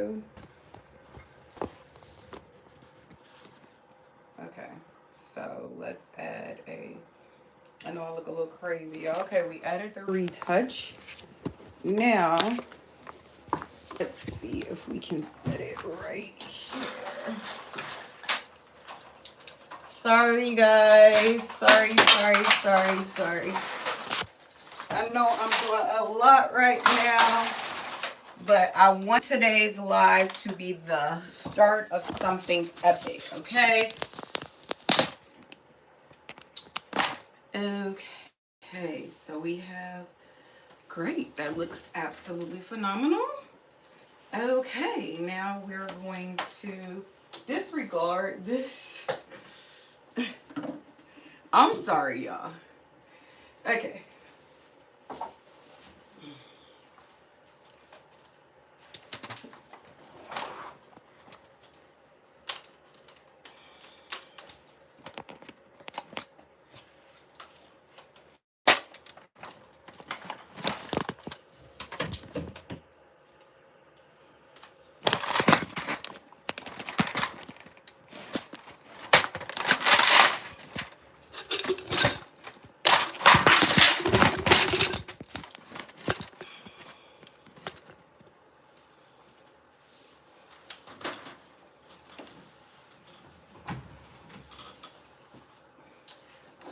do. Okay, so let's add a, I know I look a little crazy. Okay, we added the retouch. Now, let's see if we can set it right here. Sorry, guys. Sorry. I know I'm doing a lot right now, but I want today's live to be the start of something epic, okay? Okay, so we have, great, that looks absolutely phenomenal. Okay, now we're going to disregard this. I'm sorry, y'all. Okay.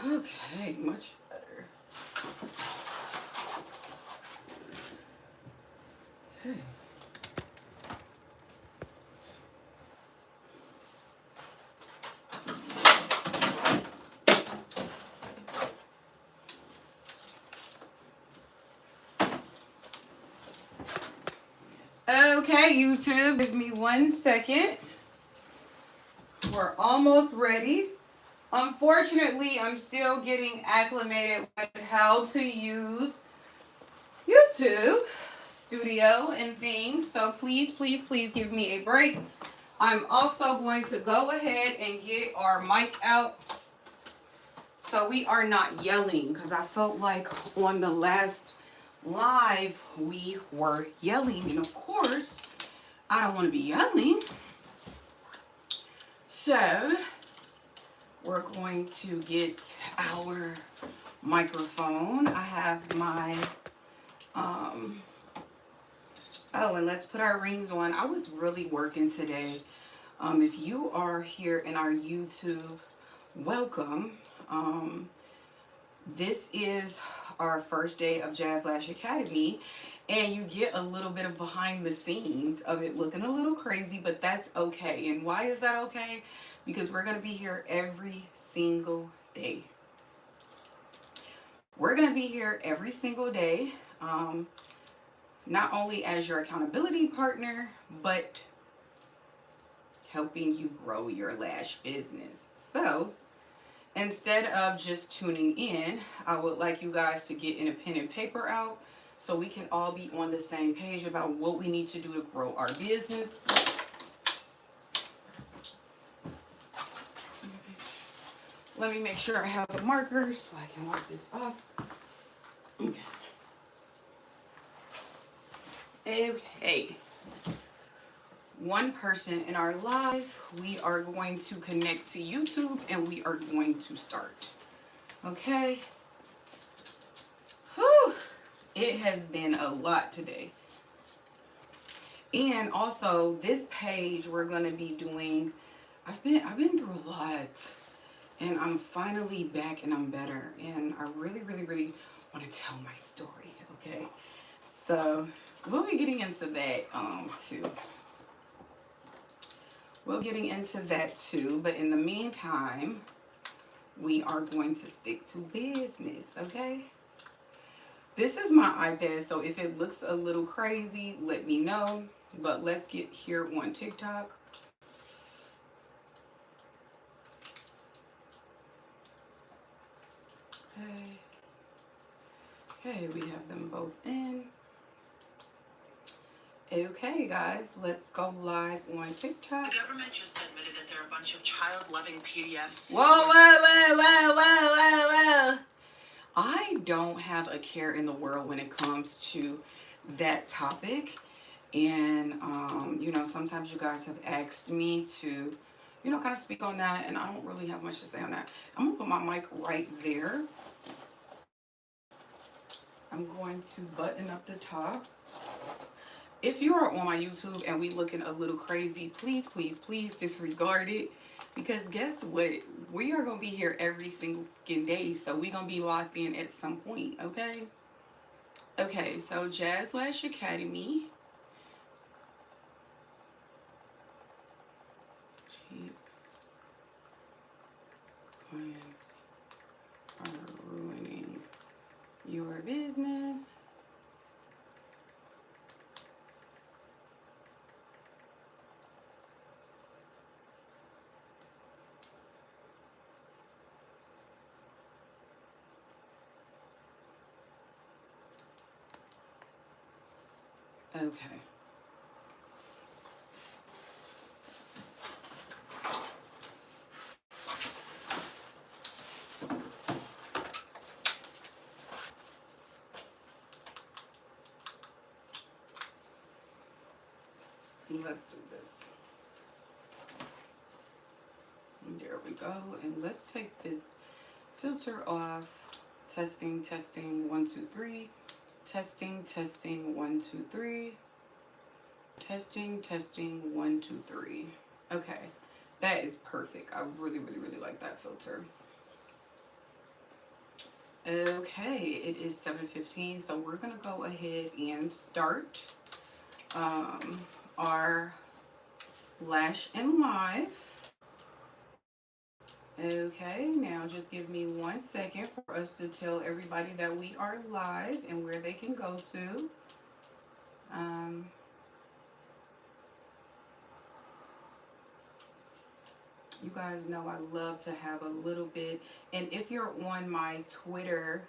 Okay, much better. Okay. Okay, YouTube, give me 1 second. We're almost ready. Unfortunately, I'm still getting acclimated with how to use YouTube Studio and things. So please give me a break. I'm also going to go ahead and get our mic out so we are not yelling, because I felt like on the last live we were yelling, and of course I don't want to be yelling. So we're going to get our microphone. I have my oh, and let's put our rings on. I was really working today. If you are here in our YouTube, welcome. This is our first day of Jazz Lash Academy, and you get a little bit of behind the scenes of it looking a little crazy, but that's okay. And why is that okay? Because we're going to be here every single day. We're going to be here every single day, not only as your accountability partner, but helping you grow your lash business. So instead of just tuning in, I would like you guys to get in a pen and paper out so we can all be on the same page about what we need to do to grow our business. Let me make sure I have a marker so I can wipe this off. Okay. Okay. One person in our live, we are going to connect to YouTube and we are going to start. Okay. Whew. It has been a lot today. And also this page we're going to be doing, I've been through a lot, and I'm finally back and I'm better, and I really want to tell my story. Okay. So we'll be getting into that too. We're getting into that too, but in the meantime, we are going to stick to business, okay? This is my iPad, so if it looks a little crazy, let me know. But let's get here on TikTok. Okay, we have them both in. Okay, guys, let's go live on TikTok. The government just admitted that there are a bunch of child-loving PDFs. Whoa. I don't have a care in the world when it comes to that topic. And, you know, sometimes you guys have asked me to, you know, kind of speak on that, and I don't really have much to say on that. I'm gonna put my mic right there. I'm going to button up the top. If you are on my YouTube and we looking a little crazy, please, please, please disregard it. Because guess what? We are going to be here every single fucking day. So we're going to be locked in at some point, okay? Okay, so Jazz Lash Academy. Cheap clients are ruining your business. Okay. Let's do this. There we go. And let's take this filter off. Testing, testing, 1, 2, 3. Testing, testing, 1, 2, 3. Testing, testing, 1, 2, 3. Okay, that is perfect. I really, really, really like that filter. Okay, it is 7:15, so we're gonna go ahead and start our Lash and Live. Okay, now just give me 1 second for us to tell everybody that we are live and where they can go to. You guys know I love to have a little bit. And if you're on my Twitter,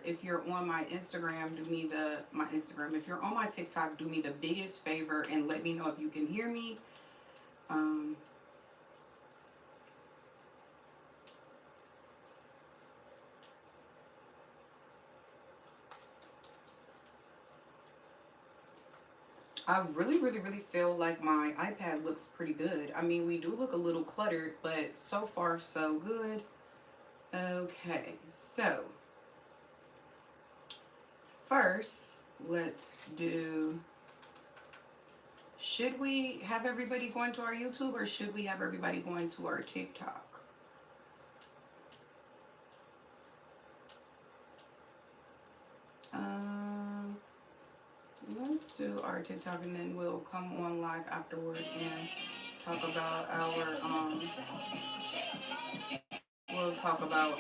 if you're on my Instagram, do me my Instagram. If you're on my TikTok, do me the biggest favor and let me know if you can hear me. I really, really, really feel like my iPad looks pretty good. I mean, we do look a little cluttered, but so far so good. Okay, so first, let's do, should we have everybody going to our YouTube or should we have everybody going to our TikTok? Let's do our TikTok and then we'll come on live afterward and talk about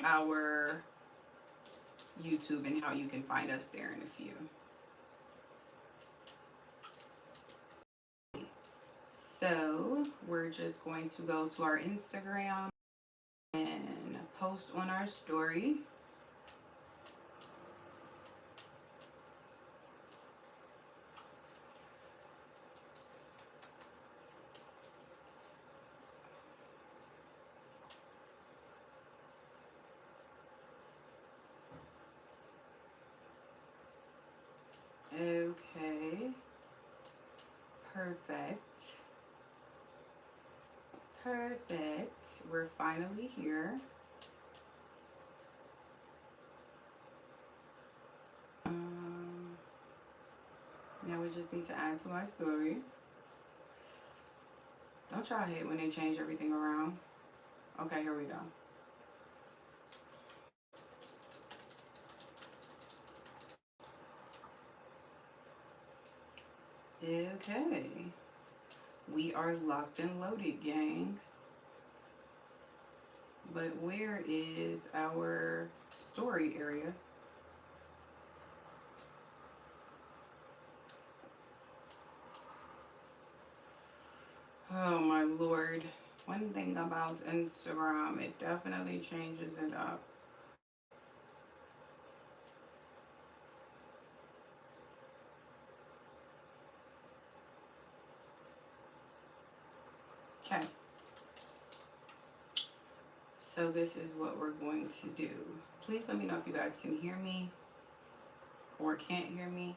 our YouTube and how you can find us there in a few. So we're just going to go to our Instagram and post on our story. Okay, perfect. We're finally here. Now we just need to add to my story. Don't y'all hate when they change everything around? Okay, here we go. Okay, we are locked and loaded, gang. But where is our story area? Oh my Lord. One thing about Instagram, it definitely changes it up. Okay. So this is what we're going to do. Please let me know if you guys can hear me or can't hear me.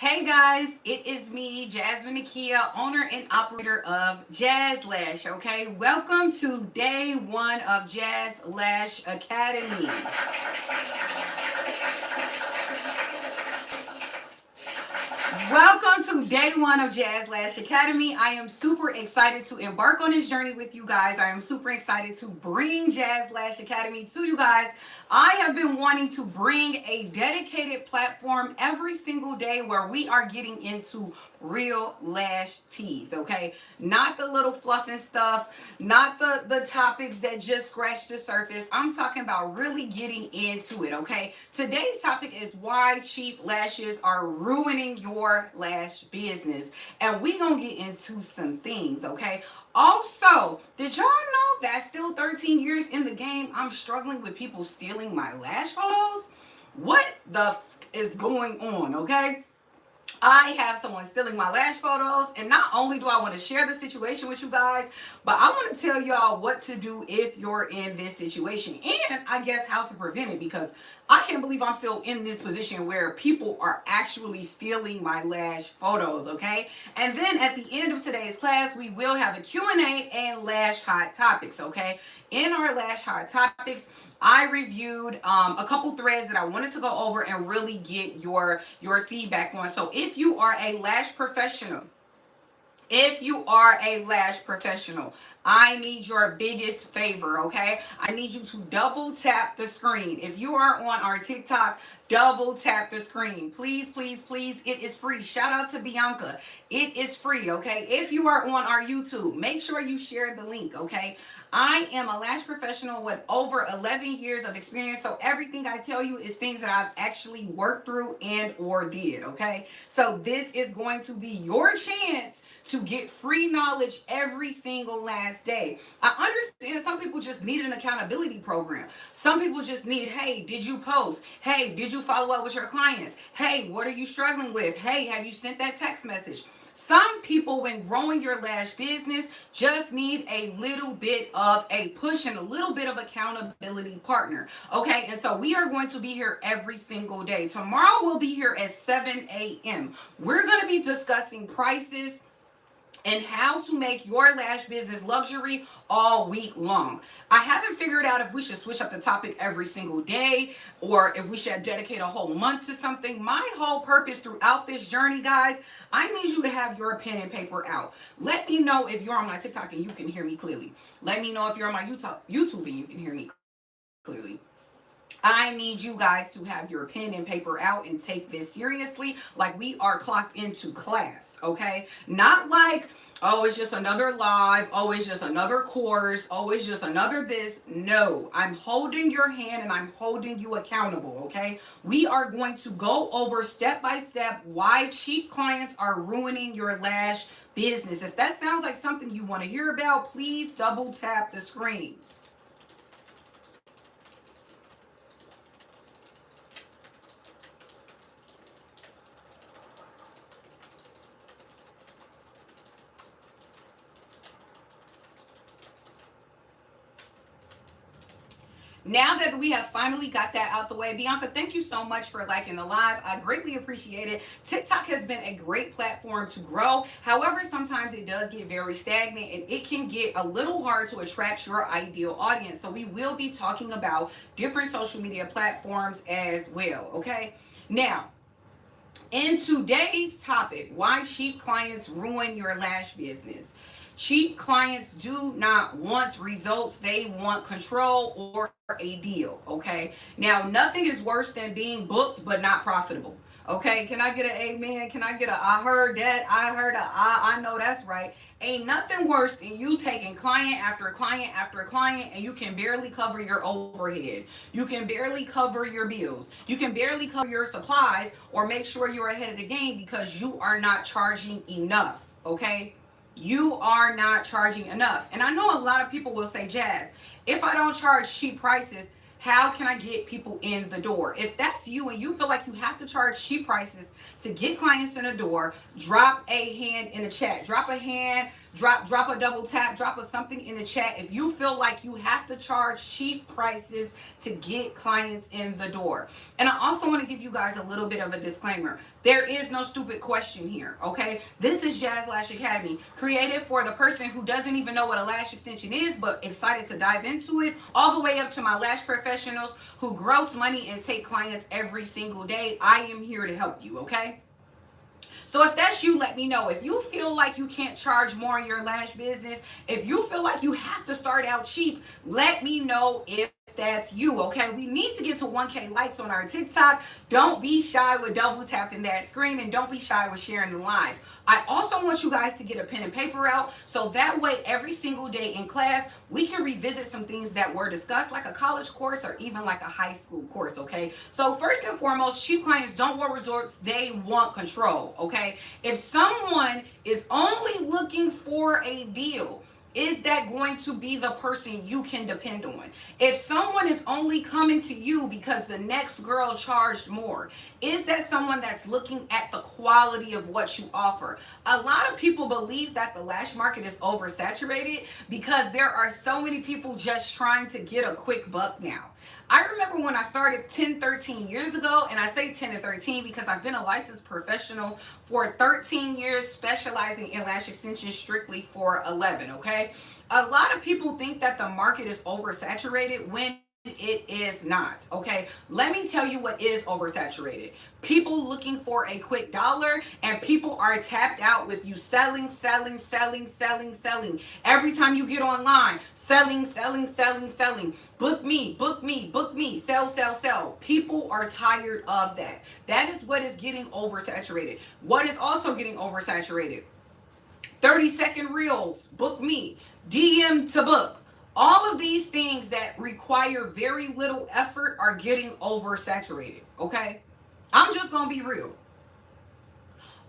Hey guys, it is me, Jasmine Nakia, owner and operator of Jazz Lash. Okay, welcome to day one of Jazz Lash Academy. Welcome to day one of Jazz Lash Academy. I am super excited to embark on this journey with you guys. I am super excited to bring Jazz Lash Academy to you guys. I have been wanting to bring a dedicated platform every single day where we are getting into real lash teas, okay? Not the little fluffing stuff, not the topics that just scratch the surface. I'm talking about really getting into it, okay? Today's topic is why cheap lashes are ruining your lash business. And we gonna get into some things, okay? Also, did y'all know that still 13 years in the game, I'm struggling with people stealing my lash photos? What the is going on, okay? I have someone stealing my lash photos, and not only do I want to share the situation with you guys, but I want to tell y'all what to do if you're in this situation, and I guess how to prevent it, because I can't believe I'm still in this position where people are actually stealing my lash photos, okay? And then at the end of today's class, we will have a Q&A and lash hot topics, okay? In our lash hot topics, I reviewed a couple threads that I wanted to go over and really get your feedback on. So if you are a lash professional, I need your biggest favor, okay? I need you to double tap the screen. If you are on our TikTok, double tap the screen. Please, please, please. It is free. Shout out to Bianca. It is free, okay? If you are on our YouTube, make sure you share the link, okay? I am a lash professional with over 11 years of experience, so everything I tell you is things that I've actually worked through and or did, okay? So this is going to be your chance to get free knowledge every single last day. I understand some people just need an accountability program. Some people just need, hey, did you post? Hey, did you follow up with your clients? Hey, what are you struggling with? Hey, have you sent that text message? Some people, when growing your lash business, just need a little bit of a push and a little bit of accountability partner. Okay, and so we are going to be here every single day. Tomorrow we'll be here at 7 a.m. We're going to be discussing prices and how to make your lash business luxury all week long. I haven't figured out if we should switch up the topic every single day or if we should dedicate a whole month to something. My whole purpose throughout this journey, guys, I need you to have your pen and paper out. Let me know if you're on my TikTok and you can hear me clearly. Let me know if you're on my YouTube and you can hear me clearly. I need you guys to have your pen and paper out and take this seriously, like we are clocked into class, okay? Not like, oh, it's just another live, oh, it's just another course, oh, it's just another this. No, I'm holding your hand and I'm holding you accountable, okay? We are going to go over step by step why cheap clients are ruining your lash business. If that sounds like something you want to hear about, please double tap the screen. Now that we have finally got that out the way, Bianca, thank you so much for liking the live. I greatly appreciate it. TikTok has been a great platform to grow. However, sometimes it does get very stagnant and it can get a little hard to attract your ideal audience. So we will be talking about different social media platforms as well, okay? Now, in today's topic, why cheap clients ruin your lash business. Cheap clients do not want results. They want control or a deal, okay? Now, nothing is worse than being booked but not profitable, okay? Can I get an amen? Can I get a I heard that? I heard a I know that's right. Ain't nothing worse than you taking client after client after client and you can barely cover your overhead. You can barely cover your bills. You can barely cover your supplies or make sure you're ahead of the game because you are not charging enough, okay? You are not charging enough. And I know a lot of people will say, Jazz, if I don't charge cheap prices, How can I get people in the door? If that's you and you feel like you have to charge cheap prices to get clients in the door, drop a hand in the chat. Drop a hand, drop a double tap, drop a something in the chat if you feel like you have to charge cheap prices to get clients in the door. And I also want to give you guys a little bit of a disclaimer. There is no stupid question here, okay? This is Jazz Lash Academy, created for the person who doesn't even know what a lash extension is, but excited to dive into it, all the way up to my lash professionals who gross money and take clients every single day. I am here to help you, okay? So if that's you, let me know. If you feel like you can't charge more in your lash business, if you feel like you have to start out cheap, let me know if that's you, okay? We need to get to 1K likes on our TikTok. Don't be shy with double tapping that screen, and don't be shy with sharing the live. I also want you guys to get a pen and paper out, so that way every single day in class we can revisit some things that were discussed, like a college course or even like a high school course, okay? So first and foremost, cheap clients don't want results, they want control, okay? If someone is only looking for a deal, is that going to be the person you can depend on? If someone is only coming to you because the next girl charged more, is that someone that's looking at the quality of what you offer? A lot of people believe that the lash market is oversaturated because there are so many people just trying to get a quick buck now. I remember when I started 10, 13 years ago, and I say 10 to 13 because I've been a licensed professional for 13 years, specializing in lash extensions strictly for 11, okay? A lot of people think that the market is oversaturated when it is not, okay? Let me tell you what is oversaturated. People looking for a quick dollar, and people are tapped out with you selling. Every time you get online, selling. Book me, sell. People are tired of that. That is what is getting oversaturated. What is also getting oversaturated? 30-second reels, book me, DM to book. All of these things that require very little effort are getting oversaturated, okay? I'm just gonna be real.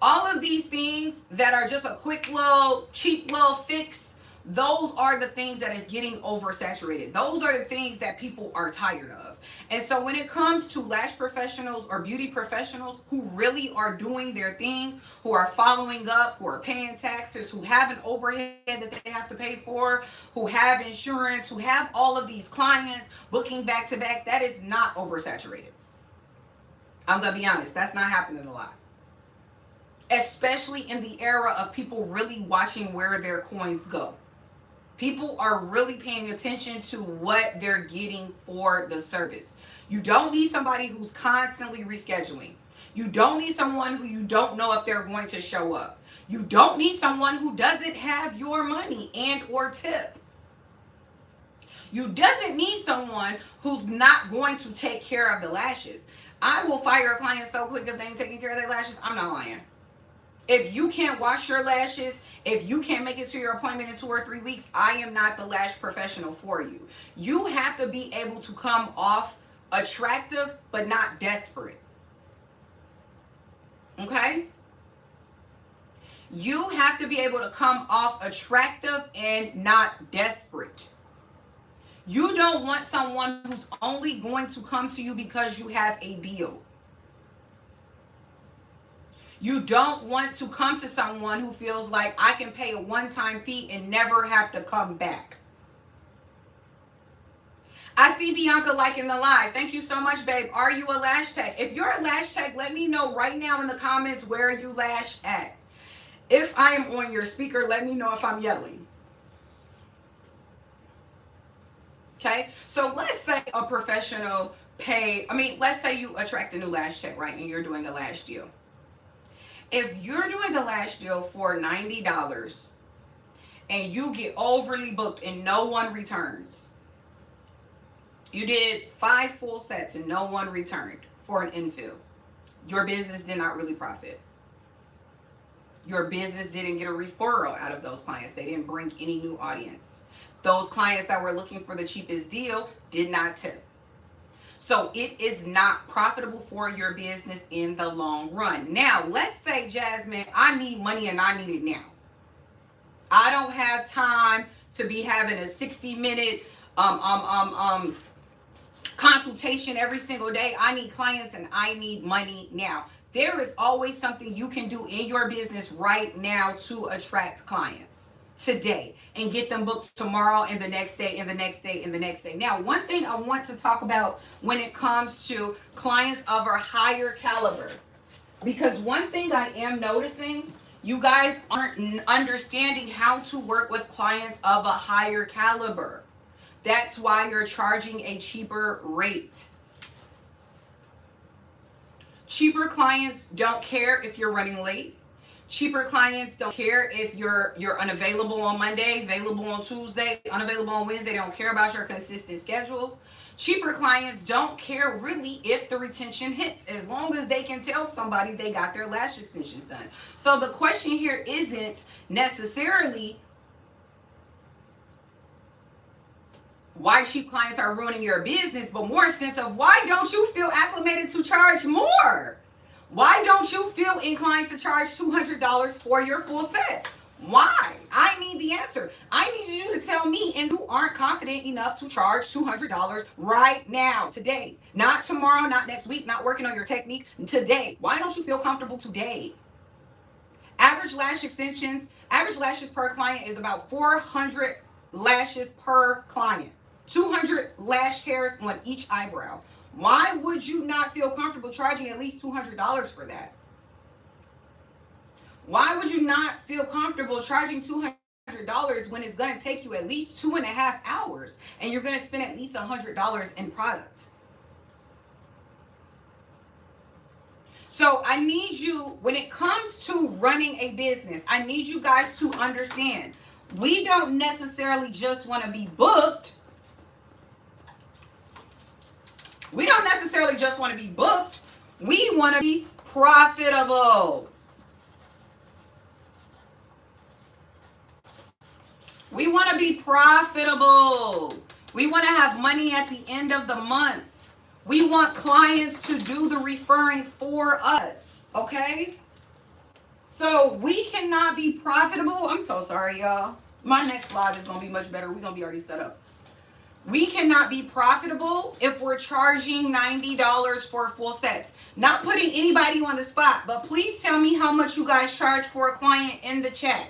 All of these things that are just a quick little, cheap little fix, those are the things that is getting oversaturated. Those are the things that people are tired of. And so when it comes to lash professionals or beauty professionals who really are doing their thing, who are following up, who are paying taxes, who have an overhead that they have to pay for, who have insurance, who have all of these clients booking back to back, that is not oversaturated. I'm gonna be honest, that's not happening a lot. Especially in the era of people really watching where their coins go. People are really paying attention to what they're getting for the service. You don't need somebody who's constantly rescheduling. You don't need someone who you don't know if they're going to show up. You don't need someone who doesn't have your money and or tip. You doesn't need someone who's not going to take care of the lashes. I will fire a client so quick if they ain't taking care of their lashes. I'm not lying. If you can't wash your lashes, if you can't make it to your appointment in 2 or 3 weeks, I am not the lash professional for you. You have to be able to come off attractive, but not desperate. Okay? You have to be able to come off attractive and not desperate. You don't want someone who's only going to come to you because you have a deal. You don't want to come to someone who feels like I can pay a one-time fee and never have to come back. I see Bianca liking the live. Thank you so much, babe. Are you a lash tech? If you're a lash tech, let me know right now in the comments where you lash at. If I am on your speaker, let me know if I'm yelling. Okay? So let's say a professional let's say you attract a new lash tech, right? And you're doing a lash deal. If you're doing a lash deal for $90 and you get overly booked and no one returns, you did 5 full sets and no one returned for an infill, your business did not really profit. Your business didn't get a referral out of those clients. They didn't bring any new audience. Those clients that were looking for the cheapest deal did not tip. So it is not profitable for your business in the long run. Now, let's say, Jasmine, I need money and I need it now. I don't have time to be having a 60-minute consultation every single day. I need clients and I need money now. There is always something you can do in your business right now to attract clients today and get them booked tomorrow and the next day and the next day and the next day. Now, one thing I want to talk about when it comes to clients of a higher caliber, because one thing I am noticing, you guys aren't understanding how to work with clients of a higher caliber. That's why you're charging a cheaper rate. Cheaper clients don't care if you're running late. Cheaper clients don't care if you're unavailable on Monday, available on Tuesday, unavailable on Wednesday. They don't care about your consistent schedule. Cheaper clients don't care really if the retention hits, as long as they can tell somebody they got their lash extensions done. So the question here isn't necessarily why cheap clients are ruining your business, but more a sense of why don't you feel acclimated to charge more? Why don't you feel inclined to charge $200 for your full set? Why? I need the answer. I need you to tell me, and you aren't confident enough to charge $200 right now, today. Not tomorrow, not next week, not working on your technique, today. Why don't you feel comfortable today? Average lash extensions, average lashes per client is about 400 lashes per client. 200 lash hairs on each eyebrow. Why would you not feel comfortable charging at least $200 for that? Why would you not feel comfortable charging $200 when it's going to take you at least 2.5 hours and you're going to spend at least $100 in product? So I need you, when it comes to running a business, I need you guys to understand, we don't necessarily just want to be booked. We don't necessarily just want to be booked. We want to be profitable. We want to be profitable. We want to have money at the end of the month. We want clients to do the referring for us, okay? So we cannot be profitable. I'm so sorry, y'all. My next slide is going to be much better. We're going to be already set up. We cannot be profitable if we're charging $90 for full sets. Not putting anybody on the spot, but please tell me how much you guys charge for a client in the chat.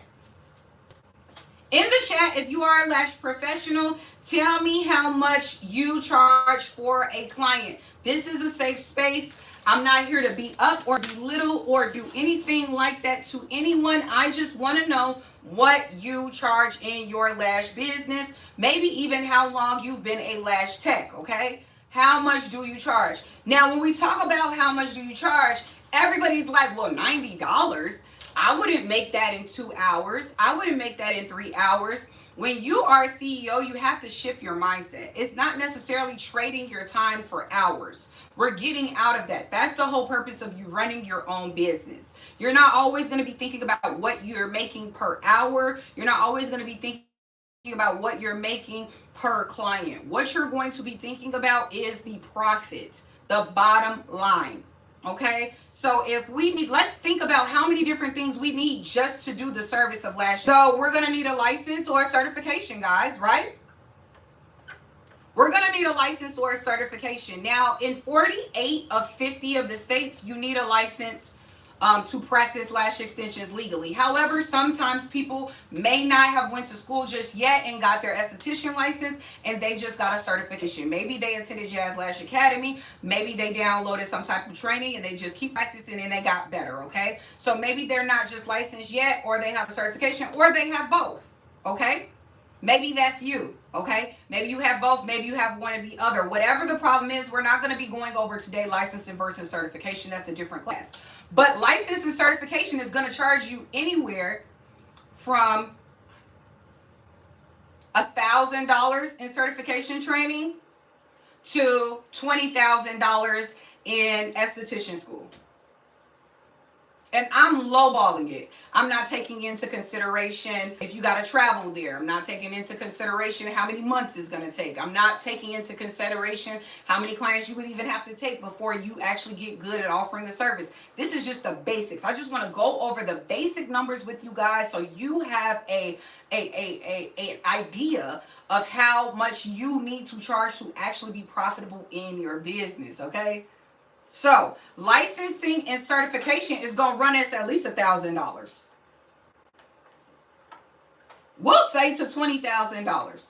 In the chat, if you are a lash professional, tell me how much you charge for a client. This is a safe space. I'm not here to beat up or belittle or do anything like that to anyone. I just want to know what you charge in your lash business. Maybe even how long you've been a lash tech, okay? How much do you charge? Now, when we talk about how much do you charge, everybody's like, well, $90. I wouldn't make that in 2 hours. I wouldn't make that in 3 hours. When you are a CEO, you have to shift your mindset. It's not necessarily trading your time for hours. We're getting out of that. That's the whole purpose of you running your own business. You're not always going to be thinking about what you're making per hour. You're not always going to be thinking about what you're making per client. What you're going to be thinking about is the profit, the bottom line. Okay, so if we need, let's think about how many different things we need just to do the service of lash. So we're going to need a license or a certification, guys, right? We're going to need a license or a certification. Now, in 48 of 50 of the states, you need a license to practice lash extensions legally. However, sometimes people may not have went to school just yet and got their esthetician license and they just got a certification. Maybe they attended Jazz Lash Academy. Maybe they downloaded some type of training and they just keep practicing and they got better, okay? So maybe they're not just licensed yet, or they have a certification, or they have both, okay? Maybe that's you, okay? Maybe you have both. Maybe you have one or the other. Whatever the problem is, we're not going to be going over today licensing versus certification. That's a different class. But license and certification is going to charge you anywhere from $1,000 in certification training to $20,000 in esthetician school. And I'm lowballing it. I'm not taking into consideration if you got to travel there. I'm not taking into consideration how many months it's going to take. I'm not taking into consideration how many clients you would even have to take before you actually get good at offering the service. This is just the basics. I just want to go over the basic numbers with you guys so you have an idea of how much you need to charge to actually be profitable in your business, okay? So, licensing and certification is going to run us at least $1,000. We'll say to $20,000.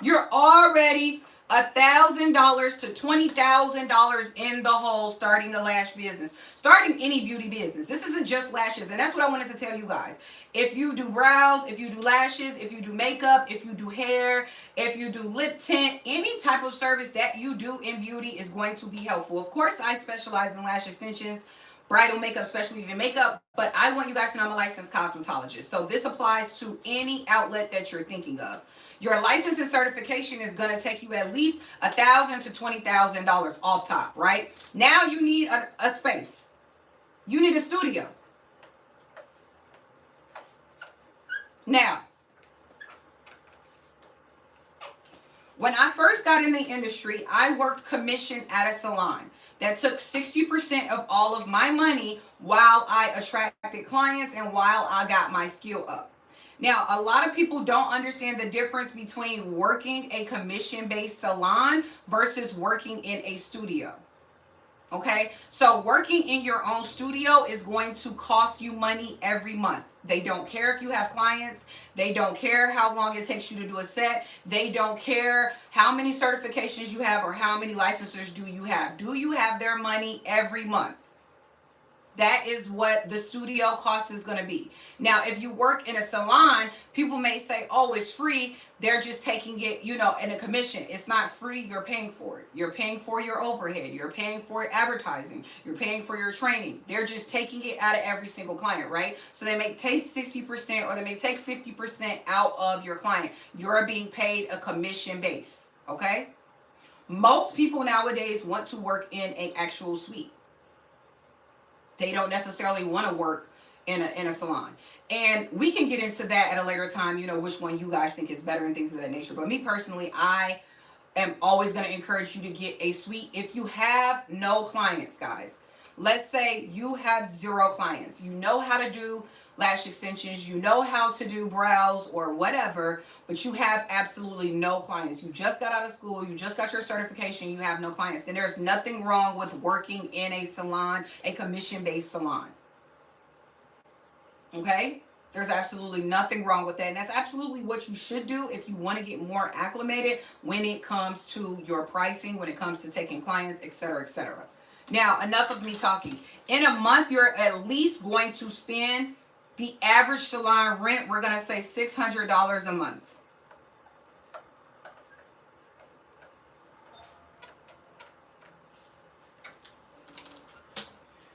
You're already $1,000 to $20,000 in the hole starting a lash business, starting any beauty business. This isn't just lashes, and that's what I wanted to tell you guys. If you do brows, if you do lashes, if you do makeup, if you do hair, if you do lip tint, any type of service that you do in beauty is going to be helpful. Of course, I specialize in lash extensions, bridal makeup, special even makeup, but I want you guys to know I'm a licensed cosmetologist. So this applies to any outlet that you're thinking of. Your license and certification is going to take you at least $1,000 to $20,000 off top, right? Now you need a space. You need a studio. Now, when I first got in the industry, I worked commission at a salon. That took 60% of all of my money while I attracted clients and while I got my skill up. Now, a lot of people don't understand the difference between working a commission-based salon versus working in a studio. Okay, so working in your own studio is going to cost you money every month. They don't care if you have clients. They don't care how long it takes you to do a set. They don't care how many certifications you have or how many licensors do you have. Do you have their money every month? That is what the studio cost is going to be. Now, if you work in a salon, people may say, oh, it's free. They're just taking it, you know, in a commission. It's not free. You're paying for it. You're paying for your overhead. You're paying for advertising. You're paying for your training. They're just taking it out of every single client, right? So they may take 60% or they may take 50% out of your client. You're being paid a commission base, okay? Most people nowadays want to work in an actual suite. They don't necessarily want to work in a salon. And we can get into that at a later time, you know, which one you guys think is better and things of that nature. But me personally, I am always going to encourage you to get a suite. If you have no clients, guys, let's say you have 0 clients. You know how to do lash extensions, you know how to do brows or whatever, but you have absolutely no clients. You just got out of school, you just got your certification, you have no clients. Then there's nothing wrong with working in a salon, a commission-based salon. Okay? There's absolutely nothing wrong with that. And that's absolutely what you should do if you want to get more acclimated when it comes to your pricing, when it comes to taking clients, etc., etc. Now, enough of me talking. In a month, you're at least going to spend the average salon rent, we're going to say $600 a month.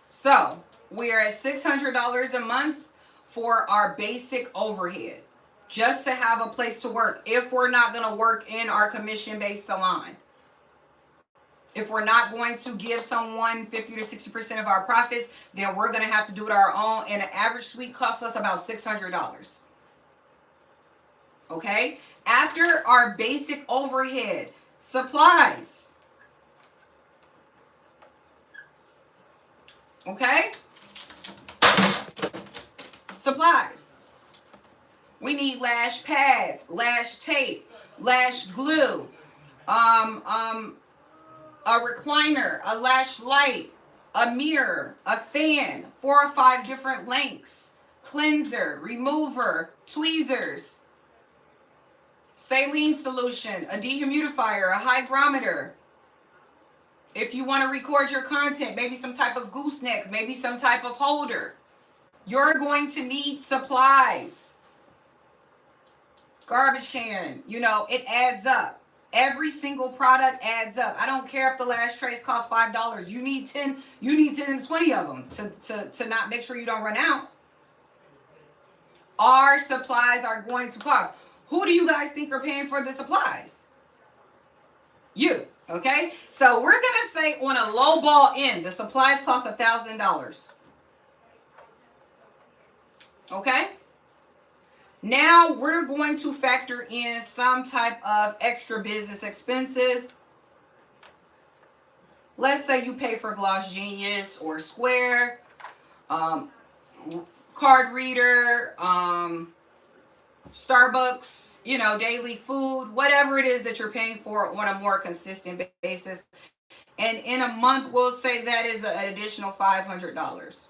So, we're at $600 a month for our basic overhead, just to have a place to work if we're not going to work in our commission-based salon. If we're not going to give someone 50 to 60% of our profits, then we're going to have to do it our own. And an average suite costs us about $600. Okay? After our basic overhead, supplies. Okay? Supplies. We need lash pads, lash tape, lash glue, a recliner, a lash light, a mirror, a fan, 4 or 5 different lengths, cleanser, remover, tweezers, saline solution, a dehumidifier, a hygrometer. If you want to record your content, maybe some type of gooseneck, maybe some type of holder. You're going to need supplies. Garbage can, you know, it adds up. Every single product adds up. I don't care if the lash trays cost $5. You need 10 to 20 of them to not make sure you don't run out. Our supplies are going to cost. Who do you guys think are paying for the supplies? You. Okay, so we're gonna say on a low ball end, the supplies cost $1,000. Okay, now we're going to factor in some type of extra business expenses. Let's say you pay for Gloss Genius or Square, card reader, Starbucks, daily food, whatever it is that you're paying for on a more consistent basis. And in a month, we'll say that is an additional $500.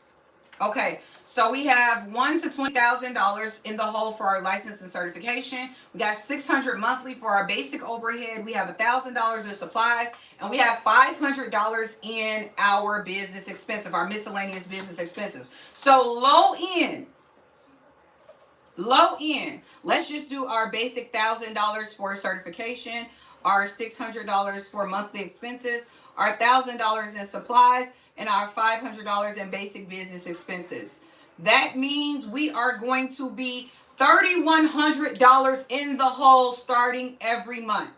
Okay, so we have $1,000 to $20,000 in the hole for our license and certification. We got $600 monthly for our basic overhead. We have $1,000 in supplies, and we have $500 in our business expenses, our miscellaneous business expenses. So low end. Let's just do our basic $1,000 for certification, our $600 for monthly expenses, our $1,000 in supplies, and our $500 in basic business expenses. That means we are going to be $3,100 in the hole starting every month.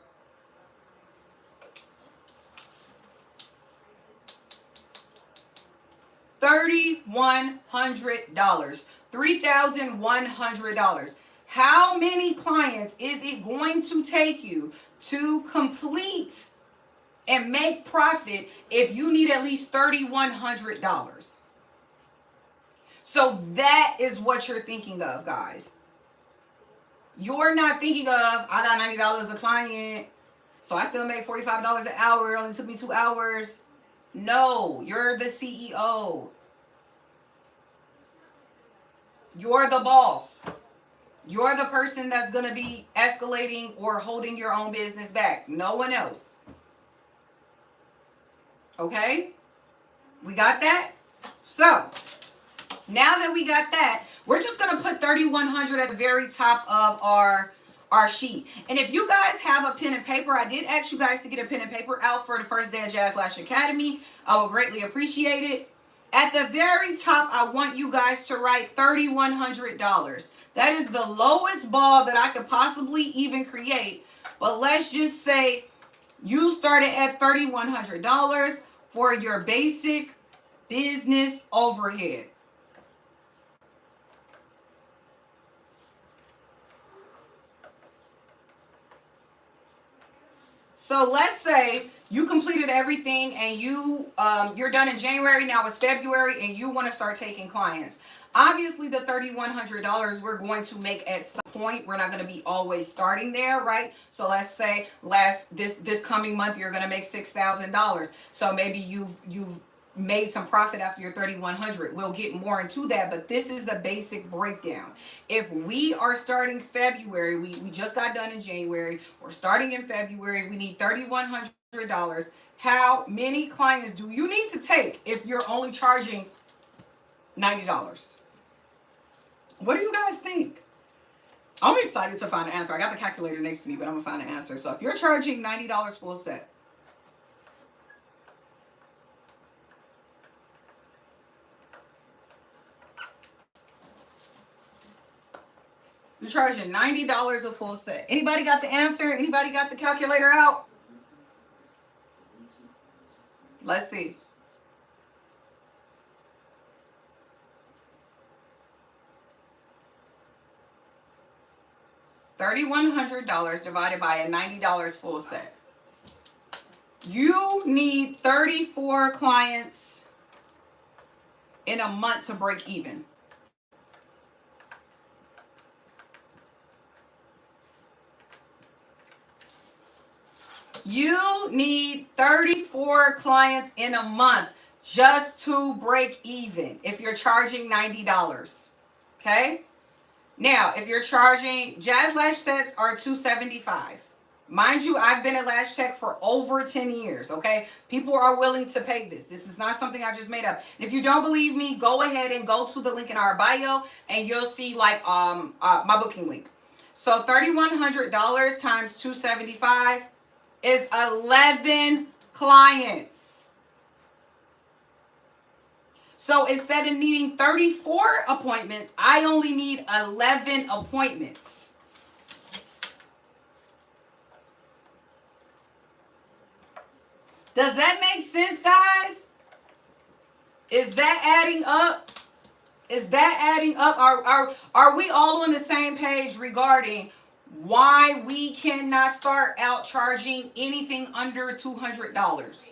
$3,100. $3,100. How many clients is it going to take you to complete and make profit if you need at least $3,100? So that is what you're thinking of, guys. You're not thinking of, I got $90 a client, so I still make $45 an hour. It only took me 2 hours. No, you're the CEO. You're the boss. You're the person that's going to be escalating or holding your own business back. No one else. Okay? We got that? So, now that we got that, we're just going to put $3,100 at the very top of our sheet. And if you guys have a pen and paper, I did ask you guys to get a pen and paper out for the first day of Jazz Lash Academy. I will greatly appreciate it. At the very top, I want you guys to write $3,100. That is the lowest ball that I could possibly even create. But let's just say you started at $3,100 for your basic business overhead. So let's say you completed everything and you're done in January, now it's February, and you want to start taking clients. Obviously, the $3,100 we're going to make at some point. We're not going to be always starting there, right? So let's say this coming month you're going to make $6,000. So maybe you've made some profit after your $3,100. We'll get more into that, but this is the basic breakdown. If we are starting February, we just got done in January, we're starting in February, we need $3,100. How many clients do you need to take if you're only charging $90? What do you guys think? I'm excited to find an answer. I got the calculator next to me, but I'm gonna find an answer. So if you're charging $90 full set, you're charging $90 a full set. Anybody got the answer? Anybody got the calculator out? Let's see. $3,100 divided by a $90 full set. You need 34 clients in a month to break even. You need 34 clients in a month just to break even if you're charging $90. Okay? Now, if you're charging, Jazz Lash sets are $275. Mind you, I've been at Lash Tech for over 10 years, okay? People are willing to pay this. This is not something I just made up. And if you don't believe me, go ahead and go to the link in our bio and you'll see like my booking link. So $3,100 times $275 is 11 clients. So instead of needing 34 appointments, I only need 11 appointments. Does that make sense, guys? Is that adding up? Is that adding up? Are we all on the same page regarding why we cannot start out charging anything under $200?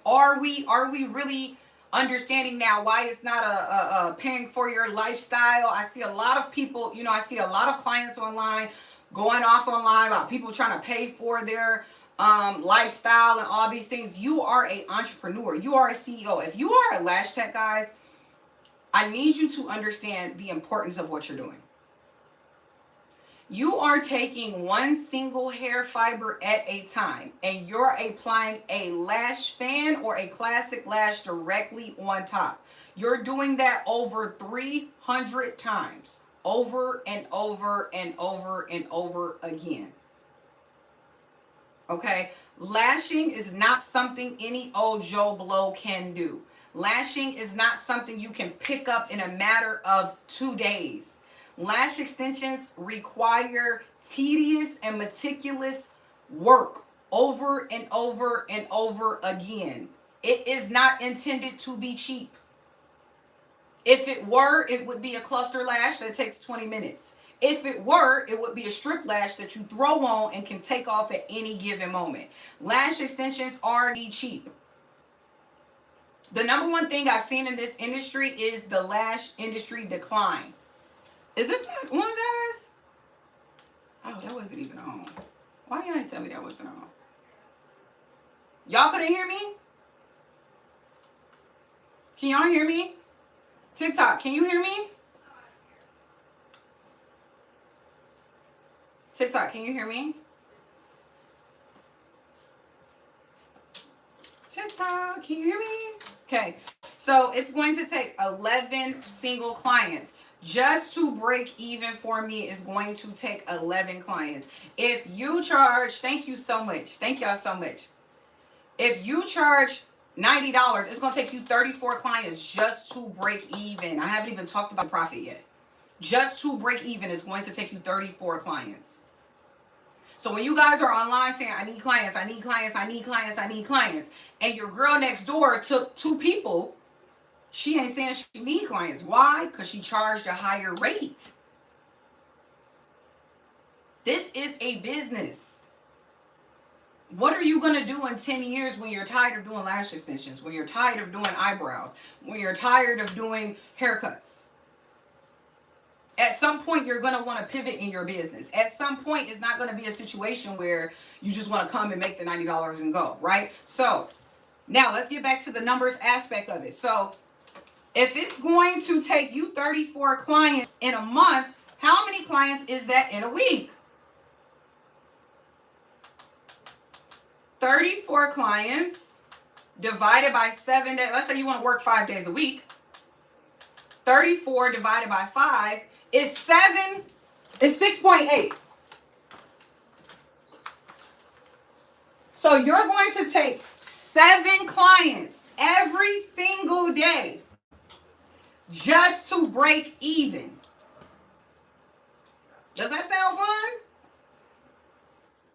Are we really understanding now why it's not a paying for your lifestyle? I see a lot of people, I see a lot of clients online going off online about people trying to pay for their lifestyle and all these things. You are an entrepreneur. You are a CEO. If you are a lash tech, guys, I need you to understand the importance of what you're doing. You are taking one single hair fiber at a time, and you're applying a lash fan or a classic lash directly on top. You're doing that over 300 times, over and over and over and over again. Okay? Lashing is not something any old Joe Blow can do. Lashing is not something you can pick up in a matter of 2 days. Lash extensions require tedious and meticulous work over and over and over again. It is not intended to be cheap. If it were, it would be a cluster lash that takes 20 minutes. If it were, it would be a strip lash that you throw on and can take off at any given moment. Lash extensions aren't cheap. The number one thing I've seen in this industry is the lash industry decline. Is this not on, guys? Oh, that wasn't even on. Why y'all didn't tell me that wasn't on? Y'all couldn't hear me? Can y'all hear me? TikTok, can you hear me? TikTok, can you hear me? TikTok, can you hear me? Okay, so it's going to take 11 single clients. Just to break even for me is going to take 11 clients. If you charge, thank you so much. Thank y'all so much. If you charge $90, it's going to take you 34 clients just to break even. I haven't even talked about profit yet. Just to break even is going to take you 34 clients. So when you guys are online saying, I need clients, I need clients, I need clients, I need clients, and your girl next door took 2 people, she ain't saying she need clients. Why? Because she charged a higher rate. This is a business. What are you going to do in 10 years when you're tired of doing lash extensions, when you're tired of doing eyebrows, when you're tired of doing haircuts? At some point, you're going to want to pivot in your business. At some point, it's not going to be a situation where you just want to come and make the $90 and go, right? So now let's get back to the numbers aspect of it. So if it's going to take you 34 clients in a month, how many clients is that in a week? 34 clients divided by 7 days. Let's say you want to work 5 days a week. 34 divided by 5 is 6.8. So you're going to take 7 clients every single day just to break even. Does that sound fun?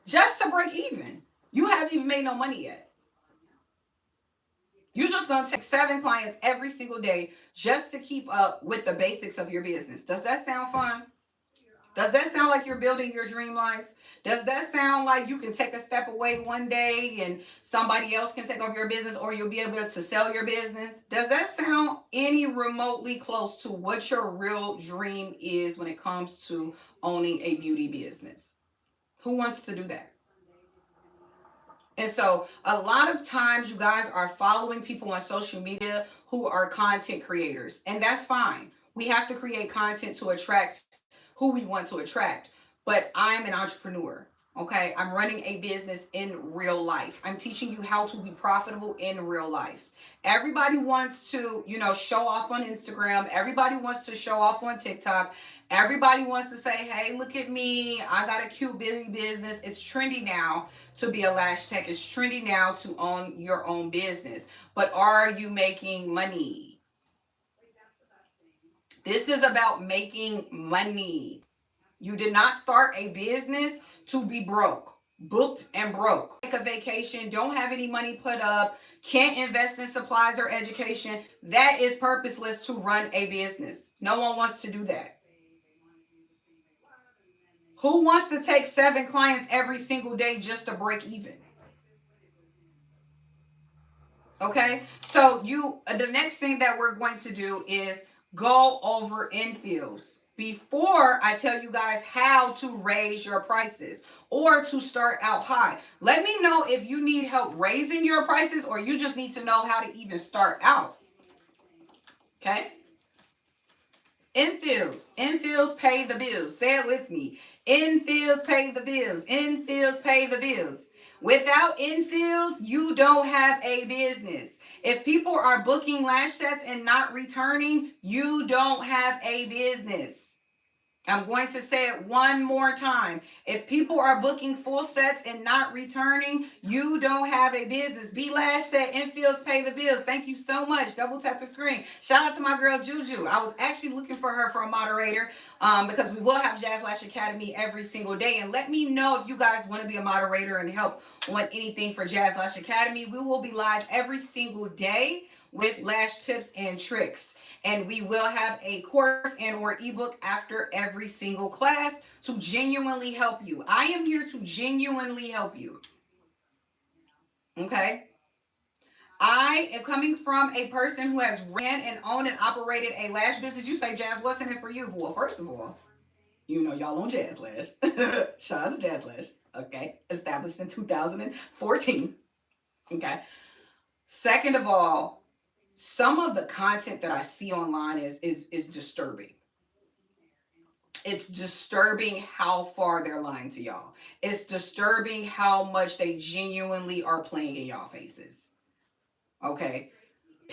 Just to break even. You haven't even made no money yet. You're just going to take 7 clients every single day just to keep up with the basics of your business. Does that sound fun? Does that sound like you're building your dream life? Does that sound like you can take a step away one day and somebody else can take over your business, or you'll be able to sell your business? Does that sound any remotely close to what your real dream is when it comes to owning a beauty business? Who wants to do that? And so a lot of times you guys are following people on social media who are content creators, and that's fine. We have to create content to attract who we want to attract. But I'm an entrepreneur, okay? I'm running a business in real life. I'm teaching you how to be profitable in real life. Everybody wants to, show off on Instagram. Everybody wants to show off on TikTok. Everybody wants to say, hey, look at me. I got a cute beauty business. It's trendy now to be a lash tech. It's trendy now to own your own business. But are you making money? This is about making money. You did not start a business to be broke. booked and broke. Take a vacation, don't have any money put up, can't invest in supplies or education. That is purposeless to run a business. No one wants to do that. Who wants to take 7 clients every single day just to break even? Okay, so the next thing that we're going to do is go over infills before I tell you guys how to raise your prices or to start out high. Let me know if you need help raising your prices or you just need to know how to even start out. Okay. Infills pay the bills. Say it with me. Infills pay the bills. Infills pay the bills. Without infills, you don't have a business. If people are booking lash sets and not returning, you don't have a business. I'm going to say it one more time. If people are booking full sets and not returning, you don't have a business. B Lash said, infills pay the bills. Thank you so much. Double tap the screen. Shout out to my girl Juju. I was actually looking for her for a moderator because we will have Jazz Lash Academy every single day. And let me know if you guys want to be a moderator and help on anything for Jazz Lash Academy. We will be live every single day with lash tips and tricks. And we will have a course and or ebook after every single class to genuinely help you. I am here to genuinely help you. Okay? I am coming from a person who has ran and owned and operated a lash business. You say, Jazz, what's in it for you? Well, first of all, you know y'all on Jazz Lash. Shout out to Jazz Lash. Okay? Established in 2014. Okay? Second of all, some of the content that I see online is disturbing. It's disturbing how far they're lying to y'all. It's disturbing how much they genuinely are playing in y'all faces. Okay?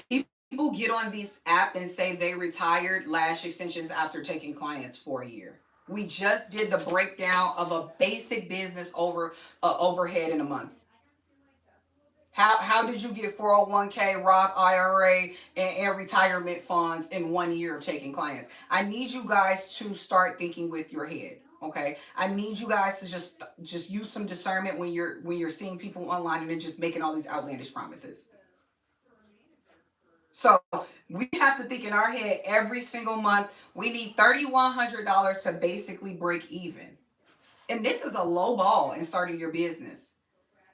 People get on this app and say they retired lash extensions after taking clients for a year. We just did the breakdown of a basic business overhead in a month. How did you get 401k, Roth IRA, and retirement funds in 1 year of taking clients? I need you guys to start thinking with your head. Okay, I need you guys to just use some discernment when you're seeing people online and they're just making all these outlandish promises. So we have to think in our head every single month. We need $3,100 to basically break even, and this is a low ball in starting your business.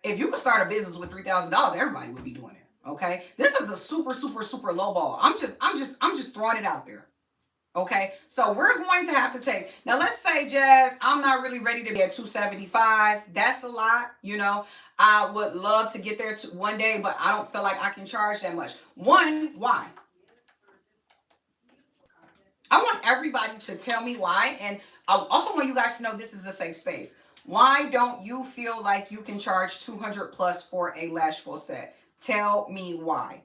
If you could start a business with $3,000, everybody would be doing it. Okay, this is a super low ball. I'm just throwing it out there. Okay, so we're going to have to take, now let's say, Jazz, I'm not really ready to be at 275. That's a lot, you know. I would love to get there one day, but I don't feel like I can charge that much. One, why? I want everybody to tell me why, and I also want you guys to know this is a safe space. Why don't you feel like you can charge 200 plus for a lash full set? Tell me why.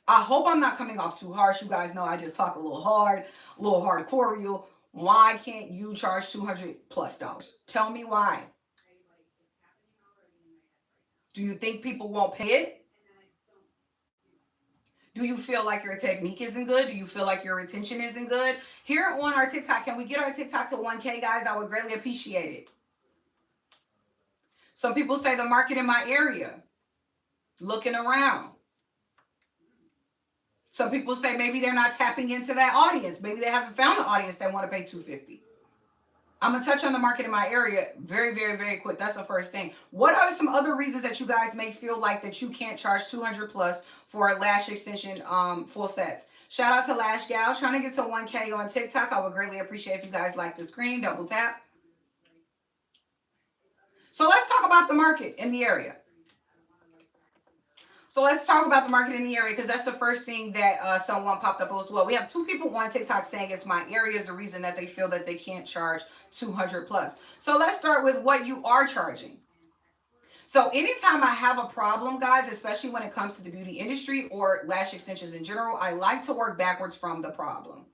I hope I'm not coming off too harsh. You guys know I just talk a little hard, a little hardcore real. Why can't you charge $200 plus? Tell me why. Do you think people won't pay it? Do you feel like your technique isn't good? Do you feel like your retention isn't good? Here on our TikTok, can we get our TikTok to 1K, guys? I would greatly appreciate it. Some people say the market in my area. Looking around. Some people say maybe they're not tapping into that audience. Maybe they haven't found an audience that want to pay $250. I'm going to touch on the market in my area very quick. That's the first thing. What are some other reasons that you guys may feel like that you can't charge 200 plus for a lash extension full sets? Shout out to Lash Gal. Trying to get to 1K on TikTok. I would greatly appreciate if you guys like the screen. Double tap. So let's talk about the market in the area. So let's talk about the market in the area, because that's the first thing that someone popped up as well. We have 2 people on TikTok saying it's my area is the reason that they feel that they can't charge 200 plus. So let's start with what you are charging. So anytime I have a problem, guys, especially when it comes to the beauty industry or lash extensions in general, I like to work backwards from the problem.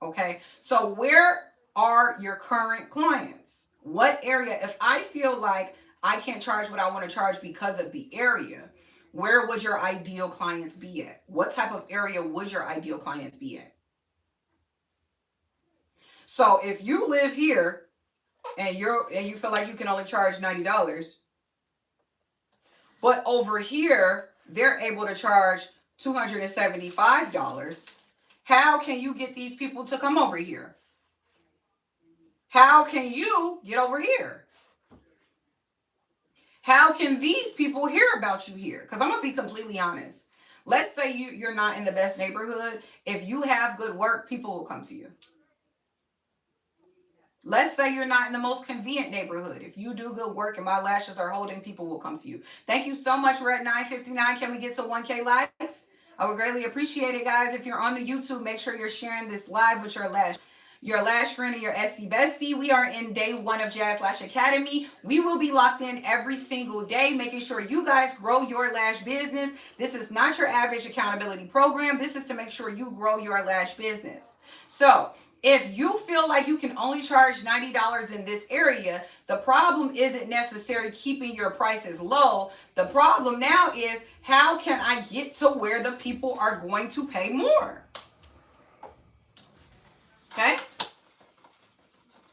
Okay, so where are your current clients? What area? If I feel like I can't charge what I want to charge because of the area, where would your ideal clients be at? What type of area would your ideal clients be at? So if you live here and you feel like you can only charge $90. But over here, they're able to charge $275. How can you get these people to come over here? How can you get over here? How can these people hear about you here? Because I'm going to be completely honest. Let's say you're not in the best neighborhood. If you have good work, people will come to you. Let's say you're not in the most convenient neighborhood. If you do good work and my lashes are holding, people will come to you. Thank you so much. We're at 9:59. Can we get to 1K likes? I would greatly appreciate it, guys. If you're on the YouTube, make sure you're sharing this live with your lash friend and your SC bestie. We are in day 1 of Jazz Lash Academy. We will be locked in every single day, making sure you guys grow your lash business. This is not your average accountability program. This is to make sure you grow your lash business. So if you feel like you can only charge $90 in this area, the problem isn't necessarily keeping your prices low. The problem now is, how can I get to where the people are going to pay more? Okay?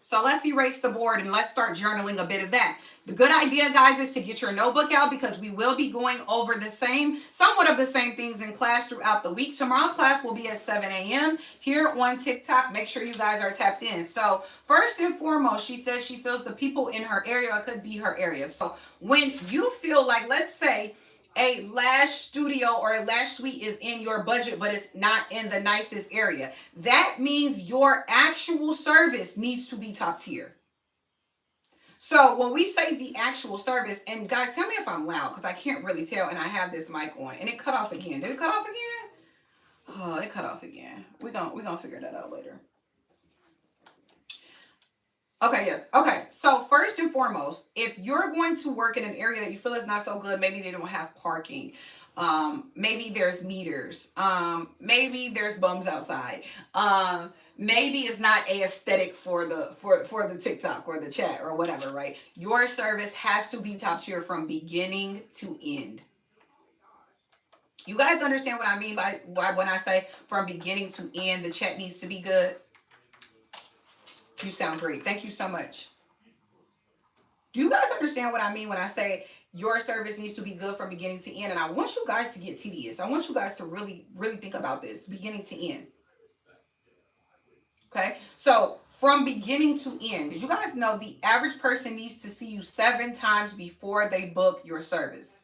So let's erase the board and let's start journaling a bit of that. The good idea, guys, is to get your notebook out, because we will be going over somewhat of the same things in class throughout the week. Tomorrow's class will be at 7 a.m. here on TikTok. Make sure you guys are tapped in. So first and foremost, she says she feels the people in her area, it could be her area. So when you feel like, let's say, a lash studio or a lash suite is in your budget, but it's not in the nicest area, that means your actual service needs to be top tier. So when we say the actual service, and guys, tell me if I'm loud, because I can't really tell, and I have this mic on, and it cut off again. Did it cut off again? Oh, it cut off again. We're gonna figure that out later. Okay, yes. Okay, so first and foremost, if you're going to work in an area that you feel is not so good, maybe they don't have parking, maybe there's meters, maybe there's bums outside, maybe it's not a aesthetic for the TikTok or the chat or whatever, right? Your service has to be top tier from beginning to end. You guys understand what I mean by when I say from beginning to end, the chat needs to be good? You sound great. Thank you so much. Do you guys understand what I mean when I say your service needs to be good from beginning to end? And I want you guys to get tedious. I want you guys to really, really think about this, beginning to end. Okay? So from beginning to end, did you guys know the average person needs to see you 7 times before they book your service?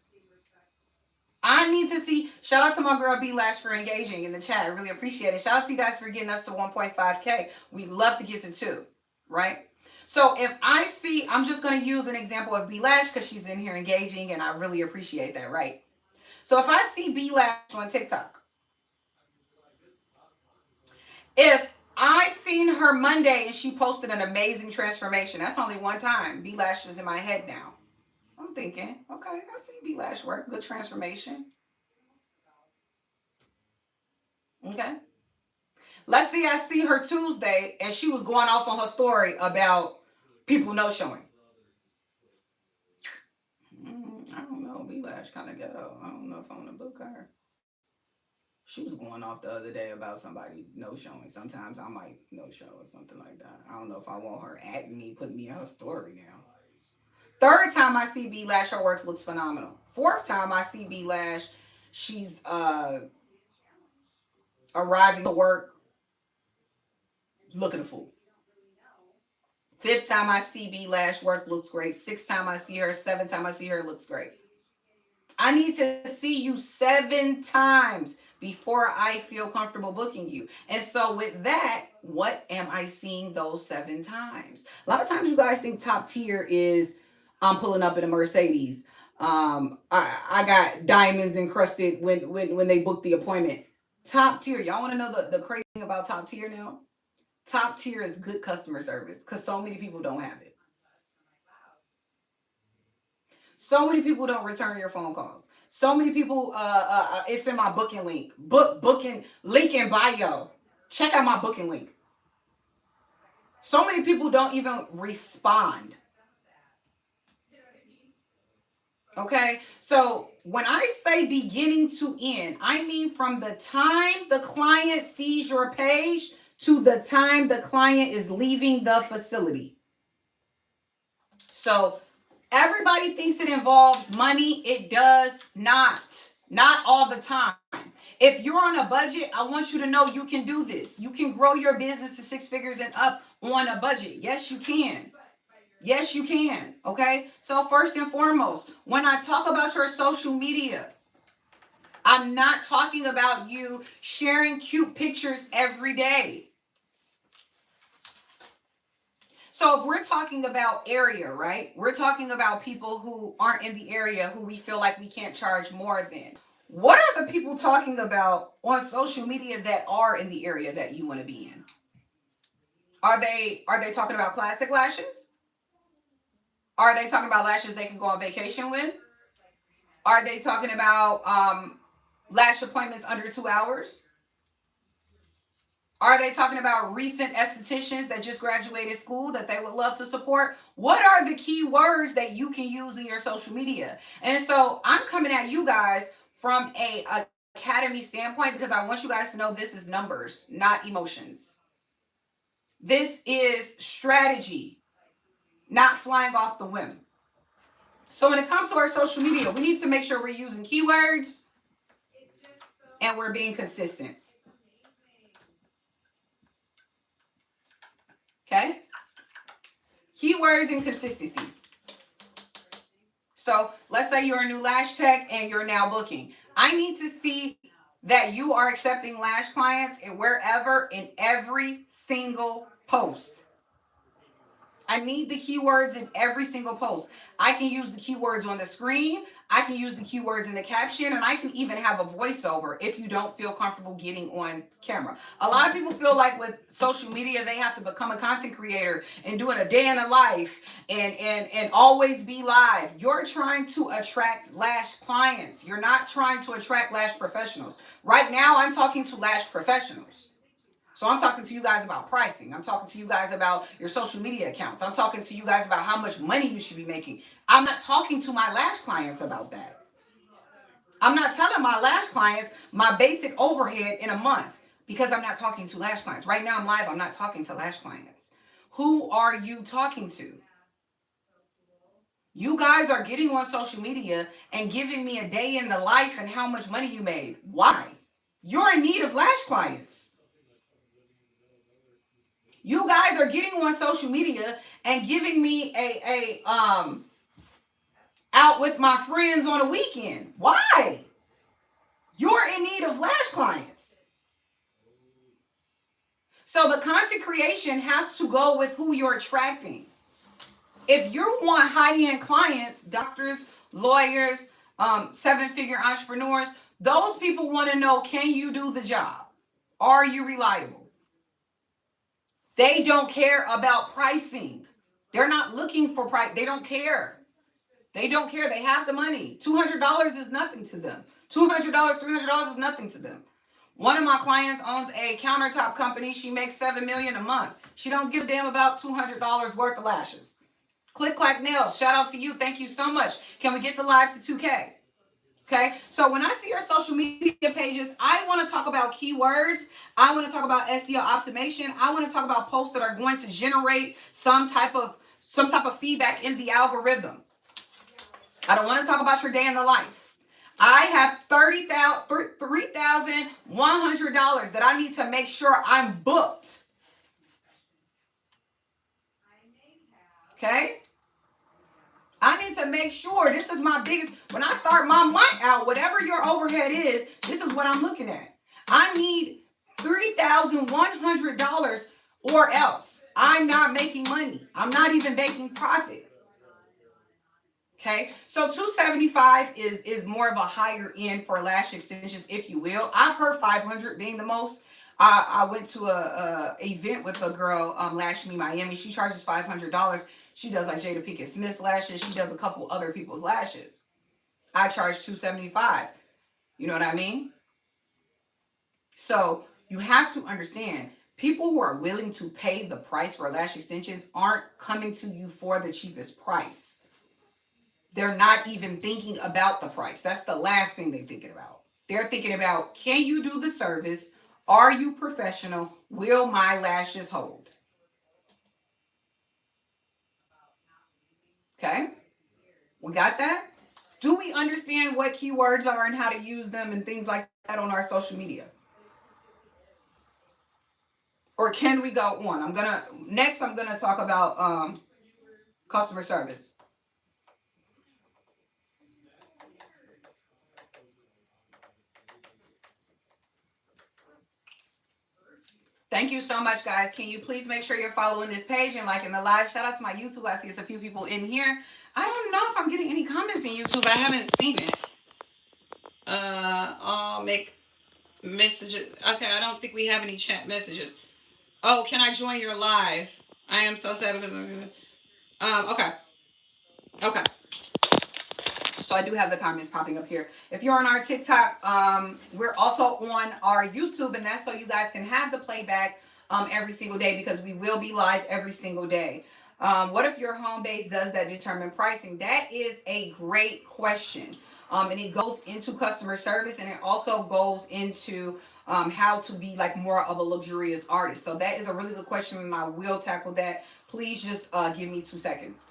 I need to see, shout out to my girl B Lash for engaging in the chat. I really appreciate it. Shout out to you guys for getting us to 1.5K. We love to get to 2, right? So if I see, I'm just going to use an example of B Lash because she's in here engaging, and I really appreciate that, right? So if I see B Lash on TikTok, if I seen her Monday and she posted an amazing transformation, that's only one time. B Lash is in my head now. I'm thinking, okay, I see B Lash work, good transformation. Okay. Let's see, I see her Tuesday and she was going off on her story about people no showing. I don't know. B Lash kind of ghetto. I don't know if I want to book her. She was going off the other day about somebody no showing. Sometimes I might no show or something like that. I don't know if I want her at me, put me on her story now. 3rd time I see B Lash, her work looks phenomenal. 4th time I see B Lash, she's arriving to work looking a fool. 5th time I see B Lash, work looks great. 6th time I see her, 7th time I see her, looks great. I need to see you 7 times before I feel comfortable booking you. And so with that, what am I seeing those 7 times? A lot of times you guys think top tier is I'm pulling up in a Mercedes. I got diamonds encrusted when they book the appointment. Top tier, y'all want to know the crazy thing about top tier now? Top tier is good customer service, because so many people don't have it. So many people don't return your phone calls. So many people, it's in my booking link. Booking link in bio. Check out my booking link. So many people don't even respond. Okay, so when I say beginning to end, I mean from the time the client sees your page to the time the client is leaving the facility. So everybody thinks it involves money. It does not. Not all the time. If you're on a budget, I want you to know you can do this. You can grow your business to 6 figures and up on a budget. Yes, you can. Yes, you can. Okay. So first and foremost, when I talk about your social media, I'm not talking about you sharing cute pictures every day. So if we're talking about area, right? We're talking about people who aren't in the area who we feel like we can't charge more than. What are the people talking about on social media that are in the area that you want to be in? Are they talking about classic lashes? Are they talking about lashes they can go on vacation with? Are they talking about lash appointments under 2 hours? Are they talking about recent estheticians that just graduated school that they would love to support? What are the key words that you can use in your social media? And so I'm coming at you guys from a academy standpoint because I want you guys to know this is numbers, not emotions. This is strategy, not flying off the whim. So when it comes to our social media, we need to make sure we're using keywords and we're being consistent. Okay? Keywords and consistency. So let's say you're a new lash tech and you're now booking. I need to see that you are accepting lash clients and wherever in every single post. I need the keywords in every single post. I can use the keywords on the screen. I can use the keywords in the caption, and I can even have a voiceover if you don't feel comfortable getting on camera. A lot of people feel like with social media, they have to become a content creator and doing a day in the life and always be live. You're trying to attract lash clients. You're not trying to attract lash professionals. Right now, I'm talking to lash professionals. So I'm talking to you guys about pricing. I'm talking to you guys about your social media accounts. I'm talking to you guys about how much money you should be making. I'm not talking to my lash clients about that. I'm not telling my lash clients my basic overhead in a month because I'm not talking to lash clients. Right now I'm live. I'm not talking to lash clients. Who are you talking to? You guys are getting on social media and giving me a day in the life and how much money you made. Why? You're in need of lash clients. You guys are getting on social media and giving me a out with my friends on a weekend. Why? You're in need of lash clients. So the content creation has to go with who you're attracting. If you want high-end clients, doctors, lawyers, 7-figure entrepreneurs, those people want to know, can you do the job? Are you reliable? They don't care about pricing. They're not looking for price. They don't care. They don't care. They have the money. $200 is nothing to them. $200, $300 is nothing to them. One of my clients owns a countertop company. She makes $7 million a month. She don't give a damn about $200 worth of lashes. Click Clack Nails. Shout out to you. Thank you so much. Can we get the live to 2K? Okay, so when I see your social media pages, I want to talk about keywords. I want to talk about SEO optimization. I want to talk about posts that are going to generate some type of feedback in the algorithm. I don't want to talk about your day in the life. I have $3,100 that I need to make sure I'm booked. Okay? I need to make sure this is my biggest, when I start my month out, whatever your overhead is, this is what I'm looking at. I need $3,100 or else I'm not making money. I'm not even making profit. Okay, so $275 is more of a higher end for lash extensions, if you will. I've heard $500 being the most. I went to a event with a girl, Lash Me Miami. She charges $500. She does like Jada Pinkett Smith's lashes. She does a couple other people's lashes. I charge $275. You know what I mean? So you have to understand, people who are willing to pay the price for lash extensions aren't coming to you for the cheapest price. They're not even thinking about the price. That's the last thing they're thinking about. They're thinking about, can you do the service? Are you professional? Will my lashes hold? Okay, we got that. Do we understand what keywords are and how to use them and things like that on our social media? Or can we go on? I'm gonna talk about customer service. Thank you so much, guys. Can you please make sure you're following this page and liking the live? Shout out to my YouTube. I see it's a few people in here. I don't know if I'm getting any comments in YouTube. I haven't seen it. I'll make messages. Okay, I don't think we have any chat messages. Oh, can I join your live? I am so sad because okay. Okay. So I do have the comments popping up here. If you're on our TikTok, we're also on our YouTube, and that's so you guys can have the playback every single day, because we will be live every single day. What if your home base does that determine pricing? That is a great question. And it goes into customer service, and it also goes into how to be like more of a luxurious artist. So that is a really good question, and I will tackle that. Please just give me 2 seconds.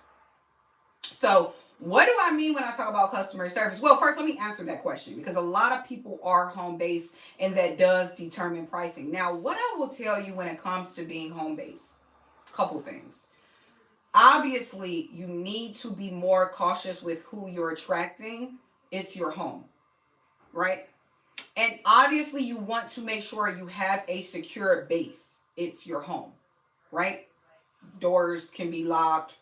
So what do I mean when I talk about customer service? Well, first, let me answer that question, because a lot of people are home based, and that does determine pricing. Now, what I will tell you when it comes to being home based, couple things. Obviously, you need to be more cautious with who you're attracting. It's your home, right? And obviously, you want to make sure you have a secure base. It's your home, right? Doors can be locked.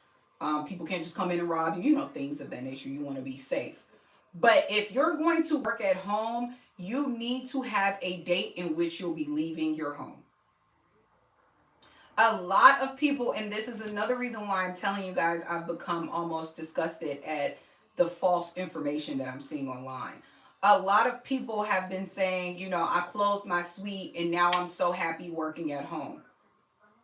People can't just come in and rob you, things of that nature. You want to be safe. But if you're going to work at home, you need to have a date in which you'll be leaving your home. A lot of people, and this is another reason why I'm telling you guys, I've become almost disgusted at the false information that I'm seeing online. A lot of people have been saying, I closed my suite and now I'm so happy working at home.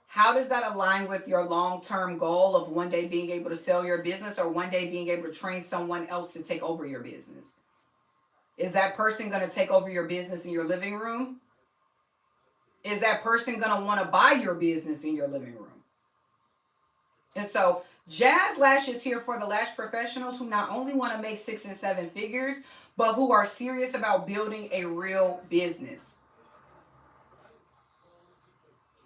How does that align with your long-term goal of one day being able to sell your business, or one day being able to train someone else to take over your business? Is that person going to take over your business in your living room? Is that person going to want to buy your business in your living room? And so Jazz Lash is here for the lash professionals who not only want to make 6 and 7 figures, but who are serious about building a real business.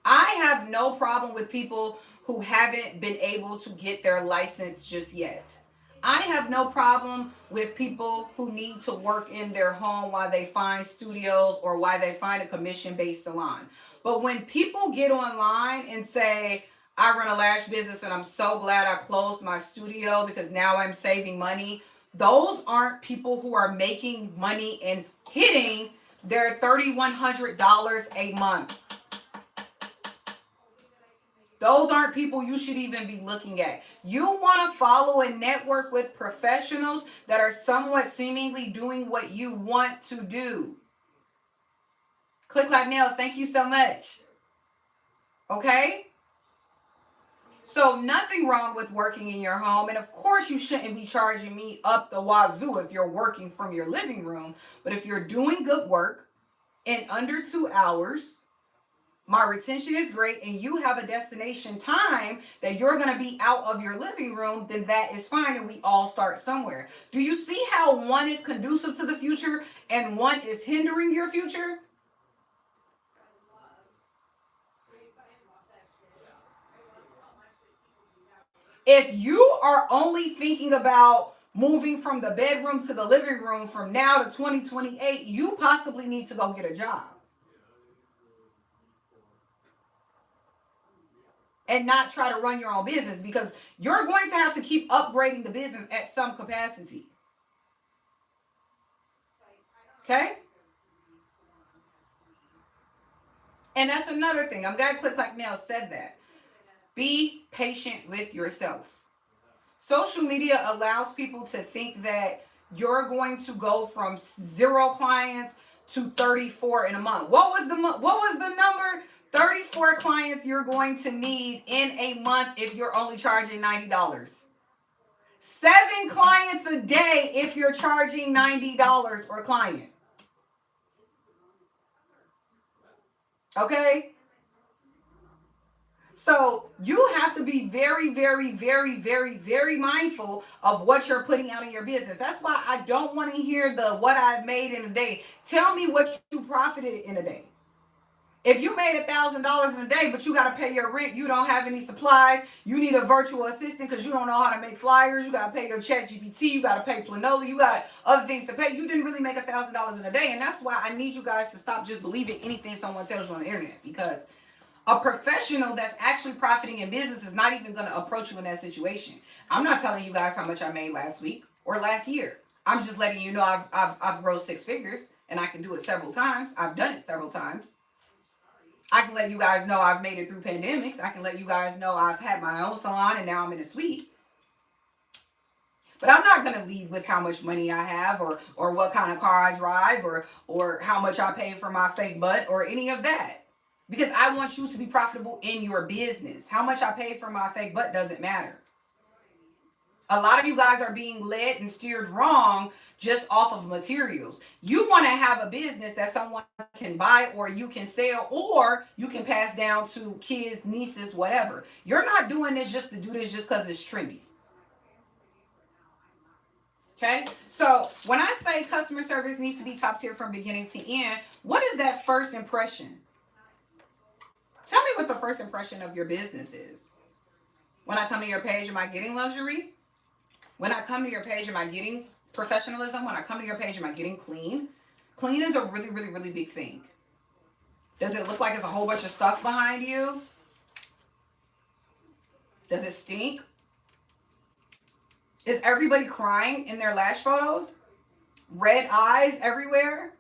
I have no problem with people who haven't been able to get their license just yet. I have no problem with people who need to work in their home while they find studios or while they find a commission-based salon. But when people get online and say, I run a lash business and I'm so glad I closed my studio because now I'm saving money, those aren't people who are making money and hitting their $3,100 a month. Those aren't people you should even be looking at. You want to follow and network with professionals that are somewhat seemingly doing what you want to do. Click Like Nails, thank you so much. Okay? So nothing wrong with working in your home. And of course you shouldn't be charging me up the wazoo if you're working from your living room. But if you're doing good work in under 2 hours, my retention is great, and you have a destination time that you're going to be out of your living room, then that is fine, and we all start somewhere. Do you see how one is conducive to the future and one is hindering your future? If you are only thinking about moving from the bedroom to the living room from now to 2028, you possibly need to go get a job. And not try to run your own business, because you're going to have to keep upgrading the business at some capacity. Okay? And that's another thing. I'm glad Click Like Nails said that. Be patient with yourself. Social media allows people to think that you're going to go from 0 clients to 34 in a month. What was the number? 34 clients you're going to need in a month if you're only charging $90. 7 clients a day if you're charging $90 per client. Okay? So you have to be very, very, very, very, very mindful of what you're putting out in your business. That's why I don't want to hear the what I've made in a day. Tell me what you profited in a day. If you made $1,000 in a day, but you got to pay your rent, you don't have any supplies, you need a virtual assistant because you don't know how to make flyers, you got to pay your ChatGPT, you got to pay Planola, you got other things to pay. You didn't really make $1,000 in a day, and that's why I need you guys to stop just believing anything someone tells you on the internet, because a professional that's actually profiting in business is not even going to approach you in that situation. I'm not telling you guys how much I made last week or last year. I'm just letting you know I've grown 6 figures, and I can do it several times. I've done it several times. I can let you guys know I've made it through pandemics. I can let you guys know I've had my own salon and now I'm in a suite. But I'm not going to lead with how much money I have or what kind of car I drive or how much I pay for my fake butt or any of that. Because I want you to be profitable in your business. How much I pay for my fake butt doesn't matter. A lot of you guys are being led and steered wrong just off of materials. You want to have a business that someone can buy or you can sell or you can pass down to kids, nieces, whatever. You're not doing this just to do this just because it's trendy. Okay, so when I say customer service needs to be top tier from beginning to end, what is that first impression? Tell me what the first impression of your business is. When I come to your page, am I getting luxury? When I come to your page, am I getting professionalism? When I come to your page, am I getting clean? Clean is a really, really, really big thing. Does it look like there's a whole bunch of stuff behind you? Does it stink? Is everybody crying in their lash photos? Red eyes everywhere?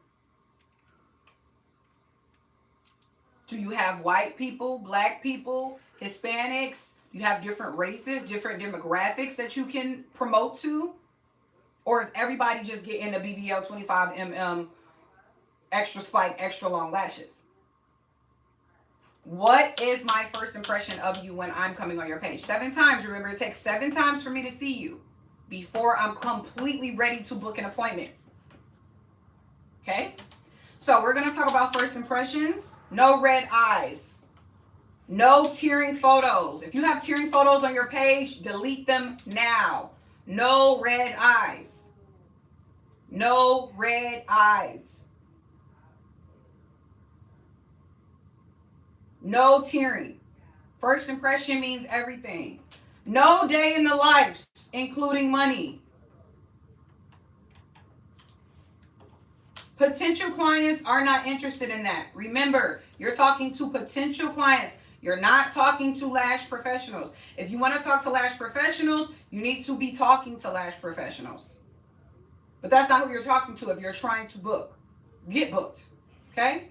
Do you have white people, black people, Hispanics? You have different races, different demographics that you can promote to? Or is everybody just getting the BBL 25mm extra spike, extra long lashes? What is my first impression of you when I'm coming on your page? 7 times. Remember, it takes 7 times for me to see you before I'm completely ready to book an appointment. Okay? So we're going to talk about first impressions. No red eyes. No tearing photos. If you have tearing photos on your page, delete them now. No red eyes. No red eyes. No tearing. First impression means everything. No day in the life, including money. Potential clients are not interested in that. Remember, you're talking to potential clients. You're not talking to lash professionals. If you want to talk to lash professionals, you need to be talking to lash professionals. But that's not who you're talking to if you're trying to book. Get booked. Okay?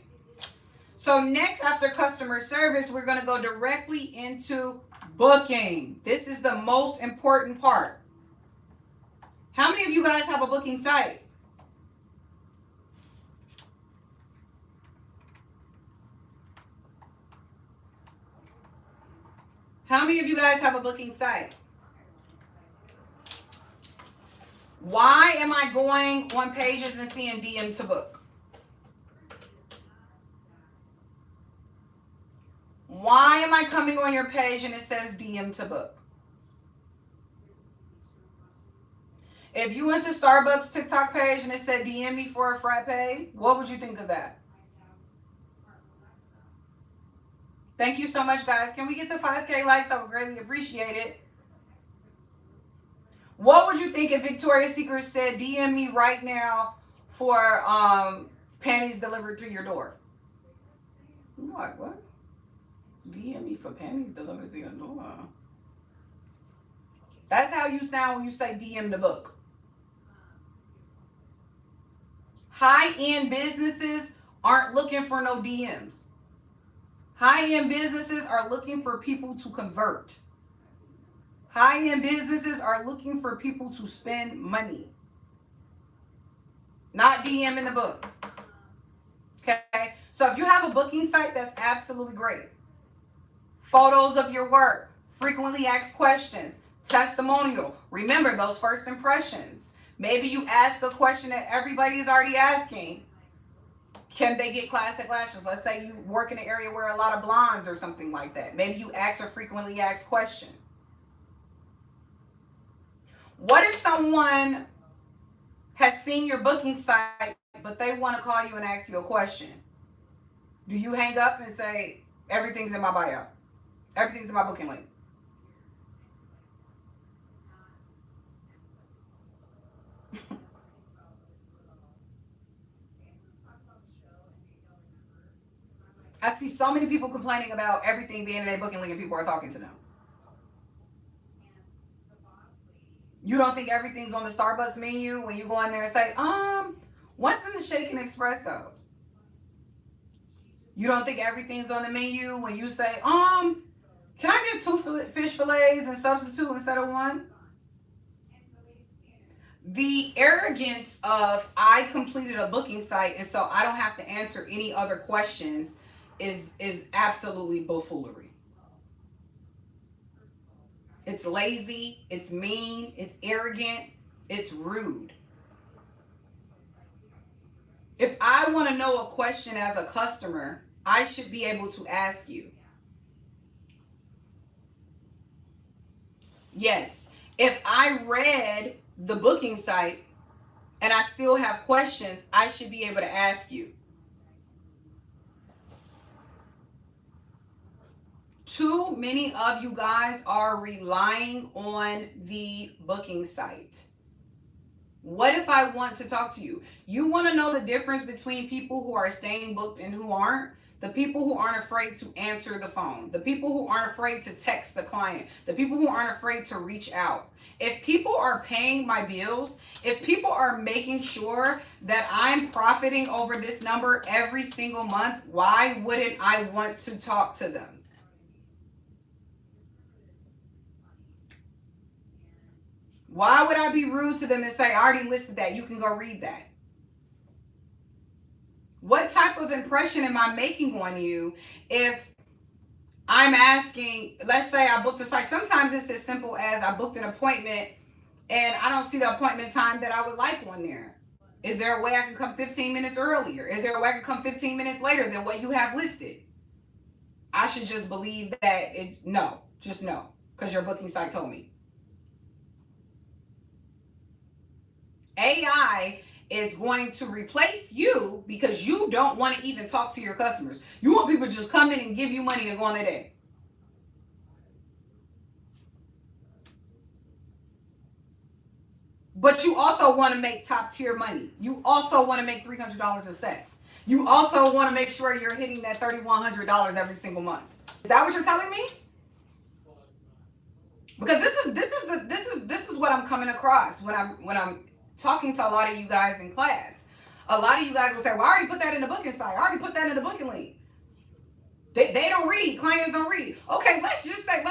So next, after customer service, we're going to go directly into booking. This is the most important part. How many of you guys have a booking site? How many of you guys have a booking site? Why am I going on pages and seeing DM to book? Why am I coming on your page and it says DM to book? If you went to Starbucks TikTok page and it said DM me for a frappe, what would you think of that? Thank you so much, guys. Can we get to 5K likes? I would greatly appreciate it. What would you think if Victoria's Secret said DM me right now for panties delivered to your door? I'm like, what? DM me for panties delivered to your door. That's how you sound when you say DM the book. High-end businesses aren't looking for no DMs. High-end businesses are looking for people to convert. High-end businesses are looking for people to spend money. Not DM in the book. Okay? So if you have a booking site, that's absolutely great. Photos of your work, frequently asked questions, testimonial. Remember those first impressions. Maybe you ask a question that everybody is already asking. Can they get classic lashes? Let's say you work in an area where a lot of blondes or something like that. Maybe you ask a frequently asked question. What if someone has seen your booking site, but they want to call you and ask you a question? Do you hang up and say, everything's in my bio? Everything's in my booking link? I see so many people complaining about everything being in a booking link and people are talking to them. You don't think everything's on the Starbucks menu when you go in there and say, what's in the shaken espresso? You don't think everything's on the menu when you say, can I get 2 fish fillets and substitute instead of 1? The arrogance of I completed a booking site and so I don't have to answer any other questions is absolutely buffoonery. It's lazy, it's mean, it's arrogant, it's rude. If I want to know a question as a customer, I should be able to ask you. Yes, if I read the booking site and I still have questions, I should be able to ask you. Too many of you guys are relying on the booking site. What if I want to talk to you? You want to know the difference between people who are staying booked and who aren't? The people who aren't afraid to answer the phone. The people who aren't afraid to text the client. The people who aren't afraid to reach out. If people are paying my bills, if people are making sure that I'm profiting over this number every single month, why wouldn't I want to talk to them? Why would I be rude to them and say, I already listed that, you can go read that? What type of impression am I making on you if I'm asking, let's say I booked a site. Sometimes it's as simple as I booked an appointment and I don't see the appointment time that I would like on there. Is there a way I can come 15 minutes earlier? Is there a way I can come 15 minutes later than what you have listed? I should just believe that no, just no, because your booking site told me. AI is going to replace you because you don't want to even talk to your customers. You want people to just come in and give you money and go on their day. But you also want to make top tier money. You also want to make $300 a set. You also want to make sure you're hitting that $3,100 every single month. Is that what you're telling me? Because this is what I'm coming across when I'm talking to a lot of you guys in class. A lot of you guys will say, well, I already put that in the booking site. I already put that in the booking link. They don't read. Clients don't read. Okay, let's just say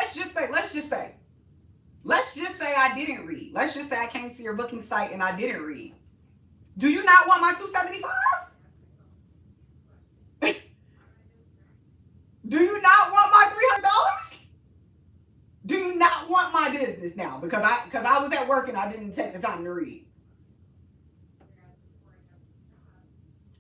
I didn't read. Let's just say I came to your booking site and I didn't read. Do you not want my $275? Do you not want my $300? Do you not want my business now? Because I was at work and I didn't take the time to read.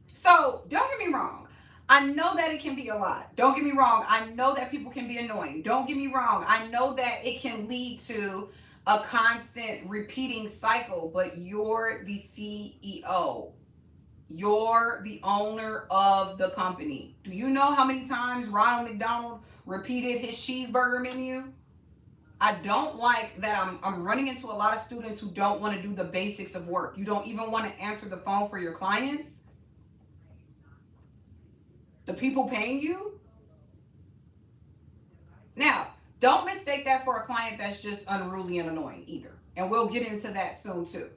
So don't get me wrong. I know that it can be a lot. Don't get me wrong. I know that people can be annoying. Don't get me wrong. I know that it can lead to a constant repeating cycle, but you're the CEO. You're the owner of the company. Do you know how many times Ronald McDonald repeated his cheeseburger menu? I don't like that I'm running into a lot of students who don't want to do the basics of work. You don't even want to answer the phone for your clients. The people paying you. Now, don't mistake that for a client that's just unruly and annoying either. And we'll get into that soon too.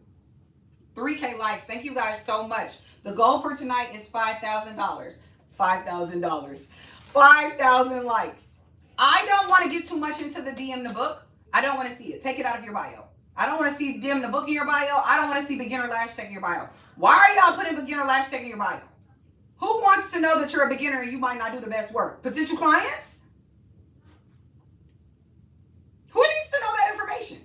3K likes. Thank you guys so much. The goal for tonight is $5,000. $5,000. 5,000 likes. I don't want to get too much into the DM to book. I don't want to see it. Take it out of your bio. I don't want to see DM to book in your bio. I don't want to see beginner lash tech in your bio. Why are y'all putting beginner lash tech in your bio? Who wants to know that you're a beginner and you might not do the best work? Potential clients? Who needs to know that information?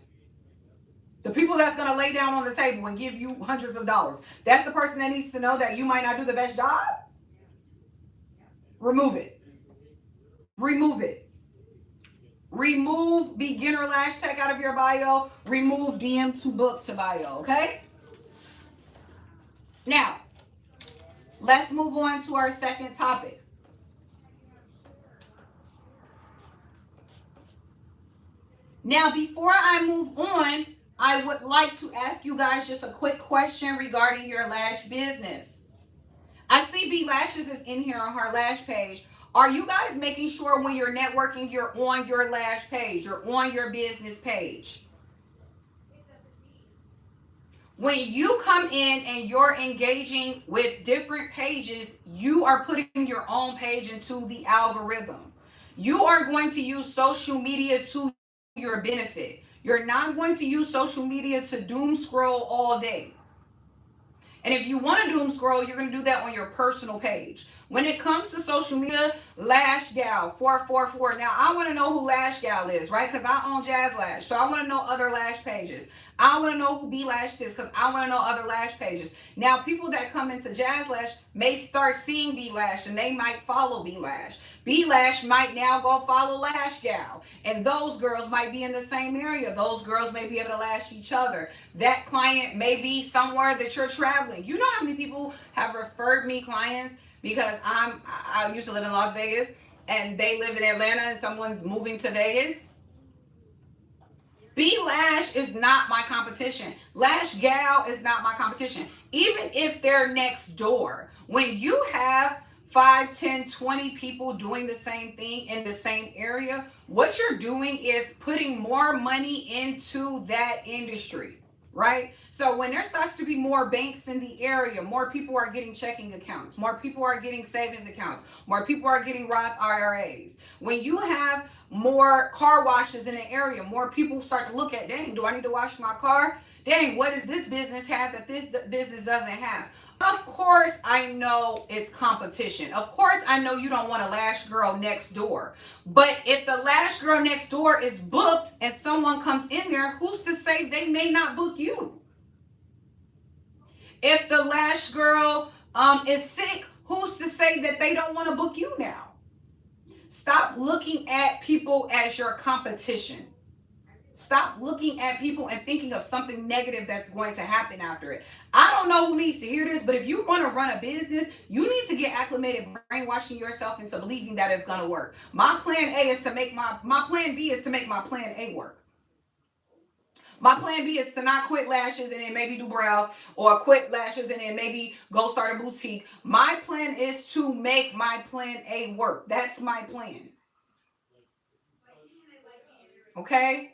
The people that's going to lay down on the table and give you hundreds of dollars. That's the person that needs to know that you might not do the best job? remove it. Remove it. Remove beginner lash tech out of your bio. Remove DM to book to bio, okay? Now, let's move on to our second topic. Now, before I move on, I would like to ask you guys just a quick question regarding your lash business. I see B Lashes is in here on her lash page. Are you guys making sure when you're networking, you're on your lash page, you're on your business page? When you come in and you're engaging with different pages, you are putting your own page into the algorithm. You are going to use social media to your benefit. You're not going to use social media to doom scroll all day. And if you want to doom scroll, you're going to do that on your personal page. When it comes to social media, Lash Gal 444. Now, I want to know who Lash Gal is, right? Because I own Jazz Lash. So I want to know other lash pages. I want to know who B Lash is because I want to know other lash pages. Now, people that come into Jazz Lash may start seeing B Lash and they might follow B Lash. B Lash might now go follow Lash Gal. And those girls might be in the same area. Those girls may be able to lash each other. That client may be somewhere that you're traveling. You know how many people have referred me clients because I used to live in Las Vegas and they live in Atlanta and someone's moving to Vegas. B Lash is not my competition. Lash Gal is not my competition. Even if they're next door, when you have 5, 10, 20 people doing the same thing in the same area, what you're doing is putting more money into that industry, right? So when there starts to be more banks in the area, more people are getting checking accounts, more people are getting savings accounts, more people are getting Roth IRAs. When you have more car washes in an area, more people start to look at, dang, do I need to wash my car? Dang, what does this business have that this business doesn't have? Of course, I know it's competition. Of course, I know you don't want a lash girl next door. But if the lash girl next door is booked and someone comes in there, who's to say they may not book you? If the lash girl is sick, who's to say that they don't want to book you now? Stop looking at people as your competition. Stop looking at people and thinking of something negative that's going to happen after it. I don't know who needs to hear this, but if you want to run a business, you need to get acclimated brainwashing yourself into believing that it's going to work. My plan A is to make my plan B is to make my plan A work. My plan B is to not quit lashes and then maybe do brows, or quit lashes and then maybe go start a boutique. My plan is to make my plan A work. That's my plan. Okay?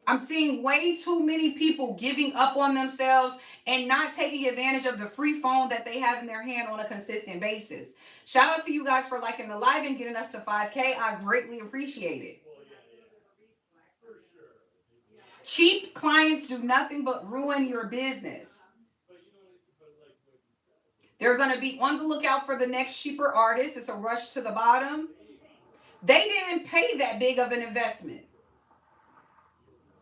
I'm seeing way too many people giving up on themselves and not taking advantage of the free phone that they have in their hand on a consistent basis. Shout out to you guys for liking the live and getting us to 5K. I greatly appreciate it. Cheap clients do nothing but ruin your business. They're going to be on the lookout for the next cheaper artist. It's a rush to the bottom. They didn't pay that big of an investment.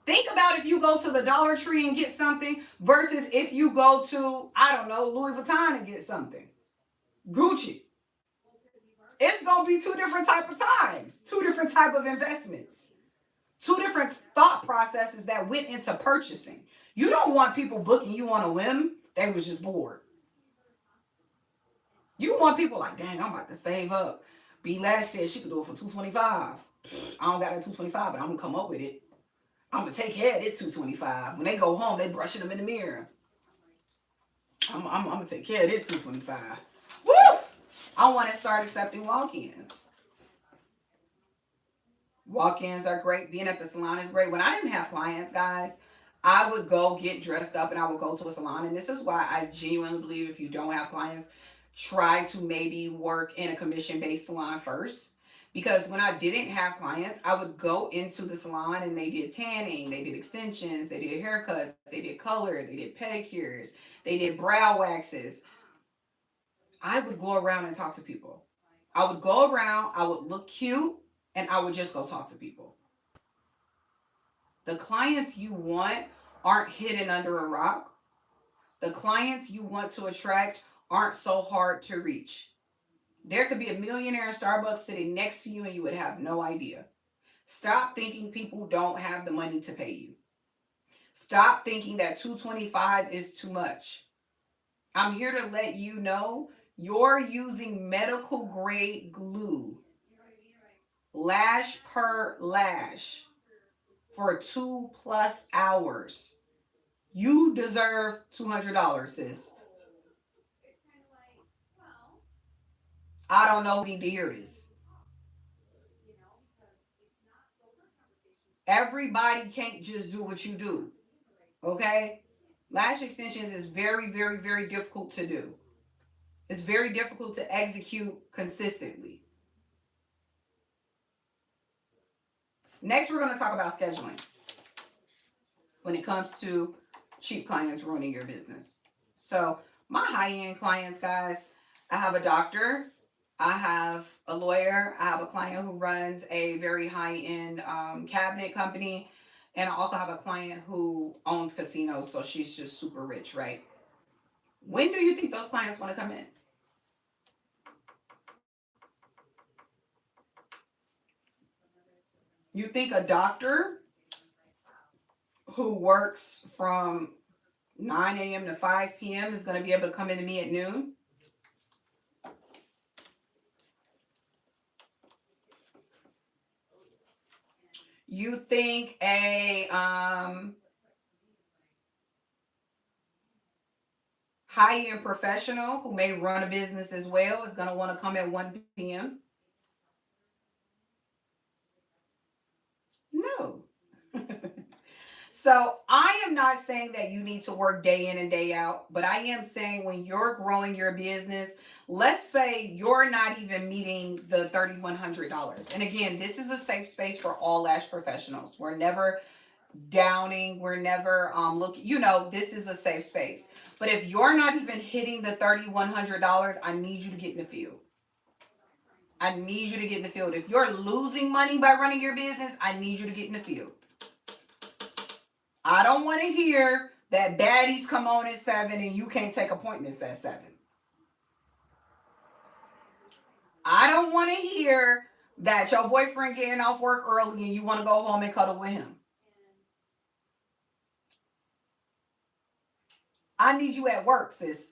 Think about if you go to the Dollar Tree and get something versus if you go to, I don't know, Louis Vuitton and get something. Gucci. It's going to be two different type of times, two different type of investments, two different thought processes that went into purchasing. You don't want people booking you on a whim. They was just bored. You want people like, dang, I'm about to save up. B Lash said she could do it for $225. I don't got that $225, but I'm going to come up with it. I'm going to take care of this $225. When they go home, they brushing them in the mirror. I'm going to take care of this $225. Woo! I want to start accepting walk-ins. Walk-ins are great. Being at the salon is great. When I didn't have clients, guys, I would go get dressed up and I would go to a salon. And this is why I genuinely believe if you don't have clients, try to maybe work in a commission-based salon first. Because when I didn't have clients, I would go into the salon and they did tanning, they did extensions, they did haircuts, they did color, they did pedicures, they did brow waxes. I would go around and talk to people. I would go around, I would look cute, and I would just go talk to people. The clients you want aren't hidden under a rock. The clients you want to attract aren't so hard to reach. There could be a millionaire in Starbucks sitting next to you and you would have no idea. Stop thinking people don't have the money to pay you. Stop thinking that $225 is too much. I'm here to let you know you're using medical grade glue, lash per lash, for 2+ hours. You deserve $200, sis. I don't know who need to hear this. Everybody can't just do what you do. Okay? Lash extensions is very, very, very difficult to do. It's very difficult to execute consistently. Next, we're going to talk about scheduling when it comes to cheap clients ruining your business. So, my high-end clients, guys, I have a doctor, I have a lawyer, I have a client who runs a very high-end cabinet company, and I also have a client who owns casinos, so she's just super rich, right? When do you think those clients want to come in? You think a doctor who works from 9 a.m. to 5 p.m. is going to be able to come into me at noon? You think a high-end professional who may run a business as well is going to want to come at 1 p.m.? No. So I am not saying that you need to work day in and day out, but I am saying when you're growing your business, let's say you're not even meeting the $3,100. And again, this is a safe space for all lash professionals. We're never downing, we're never looking, this is a safe space. But if you're not even hitting the $3,100, I need you to get in the field. I need you to get in the field. If you're losing money by running your business, I need you to get in the field. I don't want to hear that baddies come on at 7 and you can't take appointments at 7. I don't want to hear that your boyfriend getting off work early and you want to go home and cuddle with him. I need you at work, sis.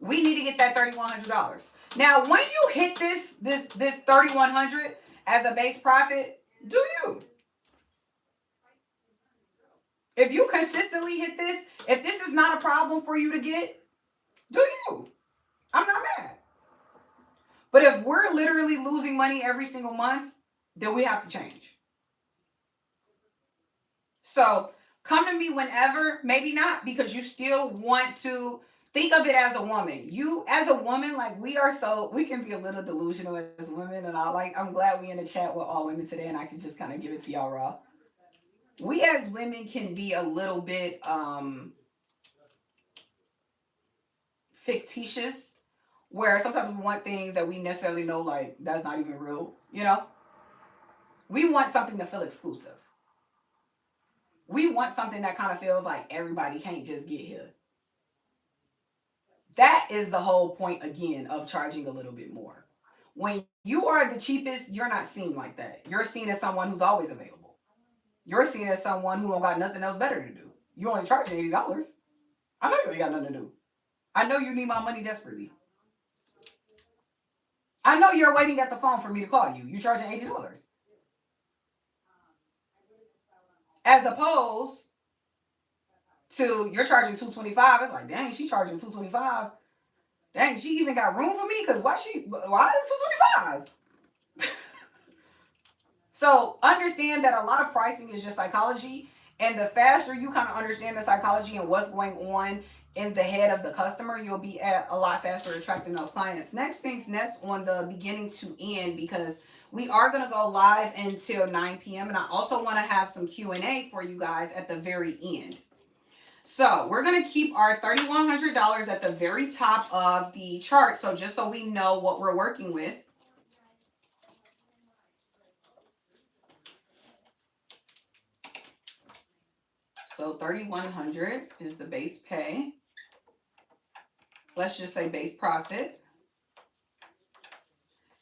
We need to get that $3,100. Now, when you hit this $3,100 as a base profit, do you? If you consistently hit this, if this is not a problem for you to get, do you? I'm not mad. But if we're literally losing money every single month, then we have to change. So come to me whenever, maybe not, because you still want to think of it as a woman. You as a woman, like we can be a little delusional as women, and I'm glad we in the chat with all women today and I can just kind of give it to y'all raw. We as women can be a little bit fictitious, where sometimes we want things that we necessarily know like that's not even real, We want something to feel exclusive. We want something that kind of feels like everybody can't just get here. That is the whole point, again, of charging a little bit more. When you are the cheapest, you're not seen like that. You're seen as someone who's always available. You're seen as someone who don't got nothing else better to do. You only charge $80. I know you ain't got nothing to do. I know you need my money desperately. I know you're waiting at the phone for me to call you. You're charging $80. As opposed to you're charging $225. It's like, dang, she's charging $225. Dang, she even got room for me? Because why is it $225? So understand that a lot of pricing is just psychology. And the faster you kind of understand the psychology and what's going on in the head of the customer, you'll be at a lot faster attracting those clients. Next things next on the beginning to end, because we are going to go live until 9 p.m. And I also want to have some Q&A for you guys at the very end. So we're going to keep our $3,100 at the very top of the chart. So just so we know what we're working with. So $3,100 is the base pay. Let's just say base profit.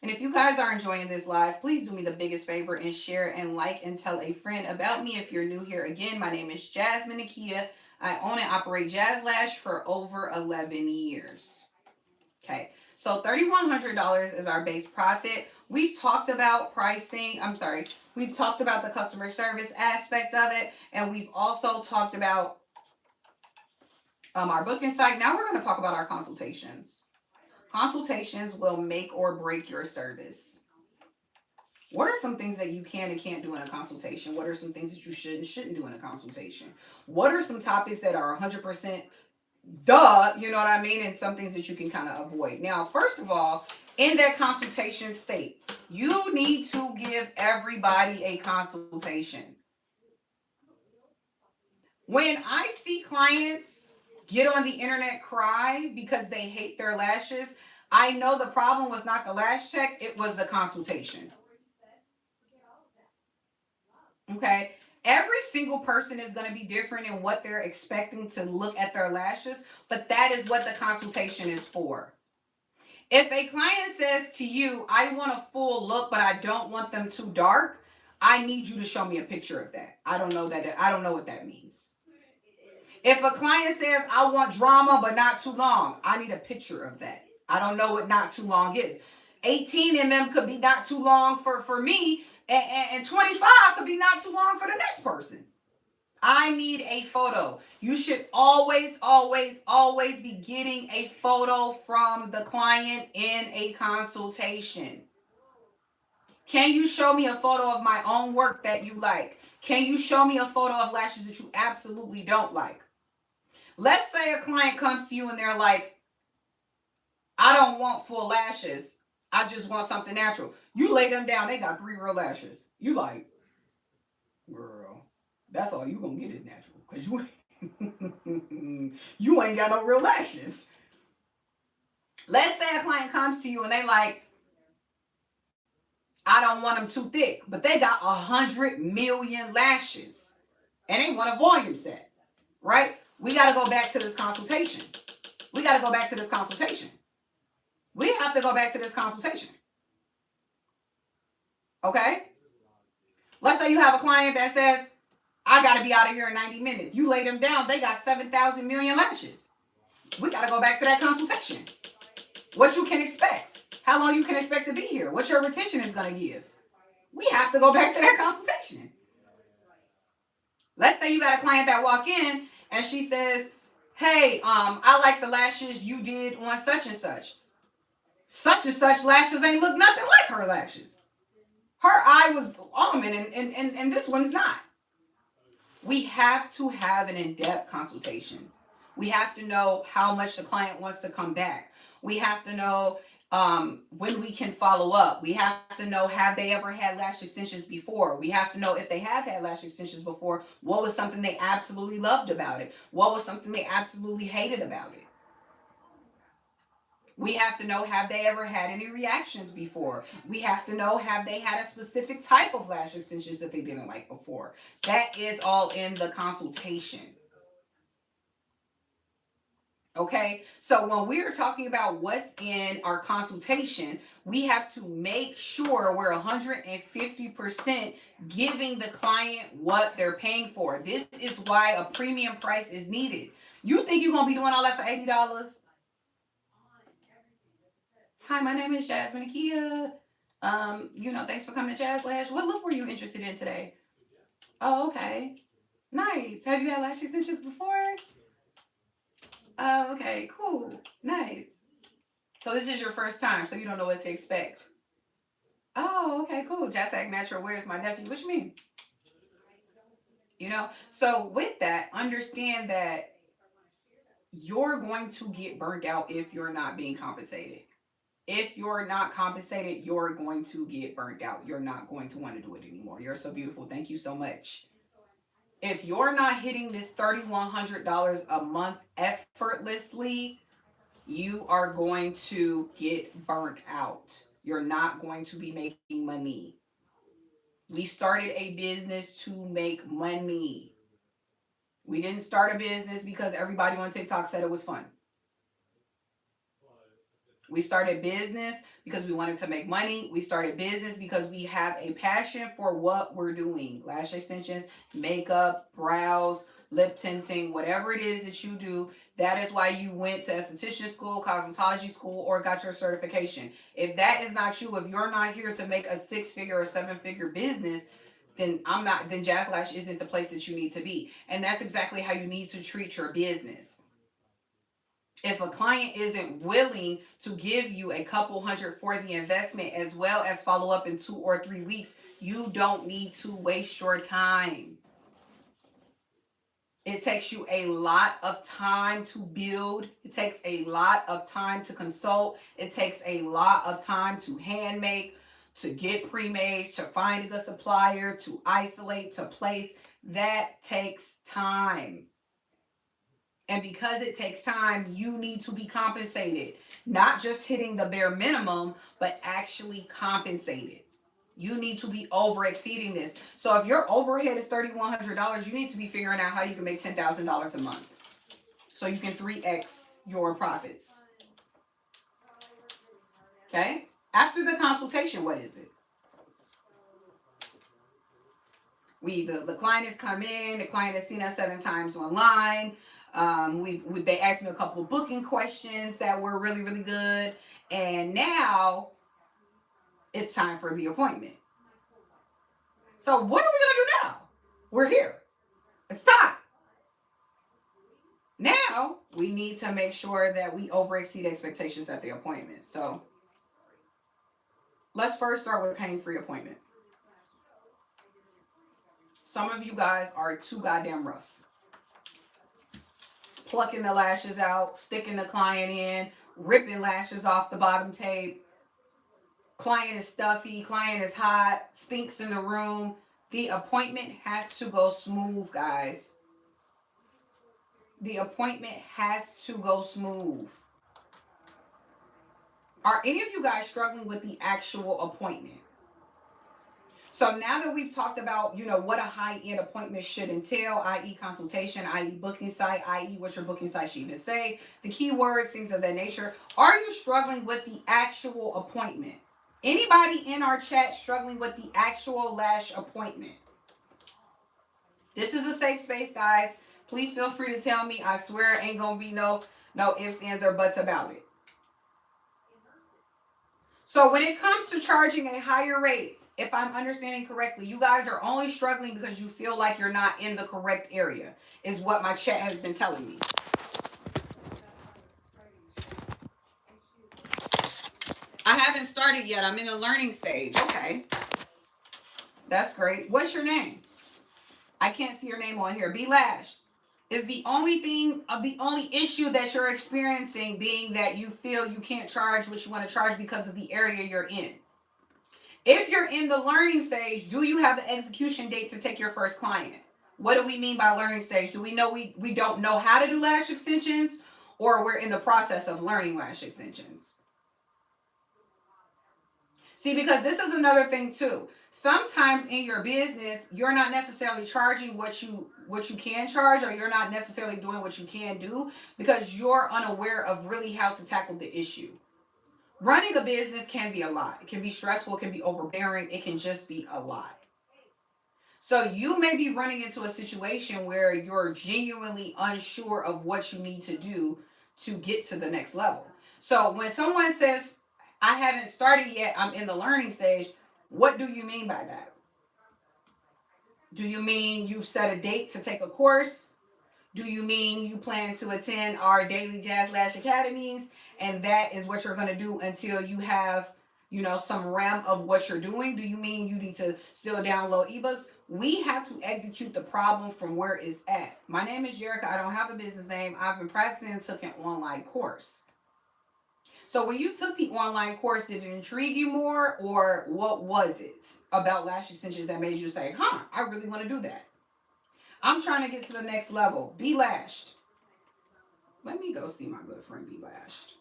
And if you guys are enjoying this live, please do me the biggest favor and share and like and tell a friend about me. If you're new here, again, my name is Jasmine Nakia. I own and operate Jazz Lash for over 11 years. Okay, so $3,100 is our base profit. We've talked about pricing. We've talked about the customer service aspect of it, and we've also talked about our booking site. Now we're going to talk about our consultations. Consultations will make or break your service. What are some things that you can and can't do in a consultation? What are some things that you should and shouldn't do in a consultation? What are some topics that are 100% duh, you know what I mean? And some things that you can kind of avoid. Now, first of all, in that consultation state, you need to give everybody a consultation. When I see clients get on the internet cry because they hate their lashes, I know the problem was not the lash check, it was the consultation. Okay? Every single person is going to be different in what they're expecting to look at their lashes, but that is what the consultation is for. If a client says to you, I want a full look, but I don't want them too dark, I need you to show me a picture of that. I don't know what that means. If a client says, I want drama, but not too long, I need a picture of that. I don't know what not too long is. 18 mm could be not too long for me, and 25 could be not too long for the next person. I need a photo. You should always, always, always be getting a photo from the client in a consultation. Can you show me a photo of my own work that you like? Can you show me a photo of lashes that you absolutely don't like? Let's say a client comes to you and they're like, I don't want full lashes. I just want something natural. You lay them down, they got 3 real lashes. You like, girl, that's all you gonna get is natural. Because you ain't got no real lashes. Let's say a client comes to you and they like, I don't want them too thick, but they got 100 million lashes and they want a volume set, right? We got to go back to this consultation. We have to go back to this consultation. Okay? Let's say you have a client that says, I got to be out of here in 90 minutes. You lay them down, they got 7,000 million lashes. We got to go back to that consultation. What you can expect. How long you can expect to be here. What your retention is going to give. We have to go back to that consultation. Let's say you got a client that walk in and she says, hey, I like the lashes you did on such and such. Such and such lashes ain't look nothing like her lashes. Her eye was almond and this one's not. We have to have an in-depth consultation. We have to know how much the client wants to come back. We have to know when we can follow up. We have to know, have they ever had lash extensions before? We have to know, if they have had lash extensions before, what was something they absolutely loved about it? What was something they absolutely hated about it? We have to know, have they ever had any reactions before? We have to know, have they had a specific type of lash extensions that they didn't like before? That is all in the consultation. Okay, so when we're talking about what's in our consultation, we have to make sure we're 150% giving the client what they're paying for. This is why a premium price is needed. You think you're going to be doing all that for $80? Hi, my name is Jasmine Nakia. Thanks for coming to Jazz Lash. What look were you interested in today? Oh, okay. Nice. Have you had lash extensions before? Oh, okay. Cool. Nice. So this is your first time, so you don't know what to expect. Oh, okay, cool. Jazz Act Natural. Where's my nephew? What you mean? So with that, understand that you're going to get burnt out if you're not being compensated. If you're not compensated, you're going to get burnt out. You're not going to want to do it anymore. You're so beautiful. Thank you so much. If you're not hitting this $3,100 a month effortlessly, you are going to get burnt out. You're not going to be making money. We started a business to make money. We didn't start a business because everybody on TikTok said it was fun. We started business because we wanted to make money. We started business because we have a passion for what we're doing. Lash extensions, makeup, brows, lip tinting, whatever it is that you do. That is why you went to esthetician school, cosmetology school, or got your certification. If that is not you, if you're not here to make a 6-figure or 7-figure business, then Jazz Lash isn't the place that you need to be. And that's exactly how you need to treat your business. If a client isn't willing to give you a couple hundred for the investment as well as follow up in 2 or 3 weeks, you don't need to waste your time. It takes you a lot of time to build. It takes a lot of time to consult. It takes a lot of time to hand make, to get pre-mades, to find a good supplier, to isolate, to place. That takes time. And because it takes time, you need to be compensated. Not just hitting the bare minimum, but actually compensated. You need to be over exceeding this. So if your overhead is $3,100, you need to be figuring out how you can make $10,000 a month. So you can 3x your profits. Okay? After the consultation, what is it? The client has come in, the client has seen us 7 times online. They asked me a couple of booking questions that were really, really good. And now it's time for the appointment. So what are we going to do now? We're here. It's time. Now we need to make sure that we over exceed expectations at the appointment. So let's first start with a pain-free appointment. Some of you guys are too goddamn rough. Plucking the lashes out, sticking the client in, ripping lashes off the bottom tape. Client is stuffy, client is hot, stinks in the room. The appointment has to go smooth, guys. The appointment has to go smooth. Are any of you guys struggling with the actual appointment? So now that we've talked about, what a high-end appointment should entail, i.e. consultation, i.e. booking site, i.e. what your booking site should even say, the keywords, things of that nature, are you struggling with the actual appointment? Anybody in our chat struggling with the actual lash appointment? This is a safe space, guys. Please feel free to tell me. I swear it ain't going to be no ifs, ands, or buts about it. So when it comes to charging a higher rate, if I'm understanding correctly, you guys are only struggling because you feel like you're not in the correct area, is what my chat has been telling me. I haven't started yet. I'm in a learning stage. Okay. That's great. What's your name? I can't see your name on here. Be Lash. Is the only issue that you're experiencing being that you feel you can't charge what you want to charge because of the area you're in? If you're in the learning stage, do you have an execution date to take your first client? What do we mean by learning stage? Do we know we don't know how to do lash extensions, or we're in the process of learning lash extensions? See, because this is another thing too. Sometimes in your business, you're not necessarily charging what you can charge, or you're not necessarily doing what you can do because you're unaware of really how to tackle the issue. Running a business can be a lot. It can be stressful. It can be overbearing. It can just be a lot. So you may be running into a situation where you're genuinely unsure of what you need to do to get to the next level. So when someone says, I haven't started yet, I'm in the learning stage, what do you mean by that? Do you mean you've set a date to take a course? Do you mean you plan to attend our daily Jazz Lash Academies and that is what you're going to do until you have, some realm of what you're doing? Do you mean you need to still download eBooks? We have to execute the problem from where it's at. My name is Jerica. I don't have a business name. I've been practicing and took an online course. So when you took the online course, did it intrigue you more, or what was it about lash extensions that made you say, I really want to do that? I'm trying to get to the next level. Be Lashed. Let me go see my good friend Be Lashed.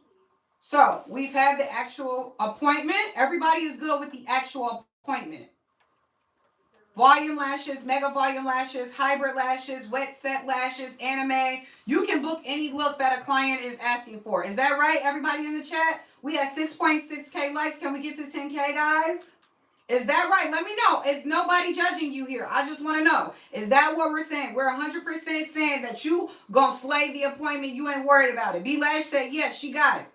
So we've had the actual appointment. Everybody is good with the actual appointment. volume lashes, mega volume lashes, hybrid lashes, wet set lashes, anime. You can book any look that a client is asking for. Is that right, everybody in the chat? We have 6.6K likes. Can we get to 10K, guys? Is that right? Let me know. Is nobody judging you here? I just want to know. Is that what we're saying? We're 100% saying that you gonna slay the appointment. You ain't worried about it. B Lash said yes, she got it.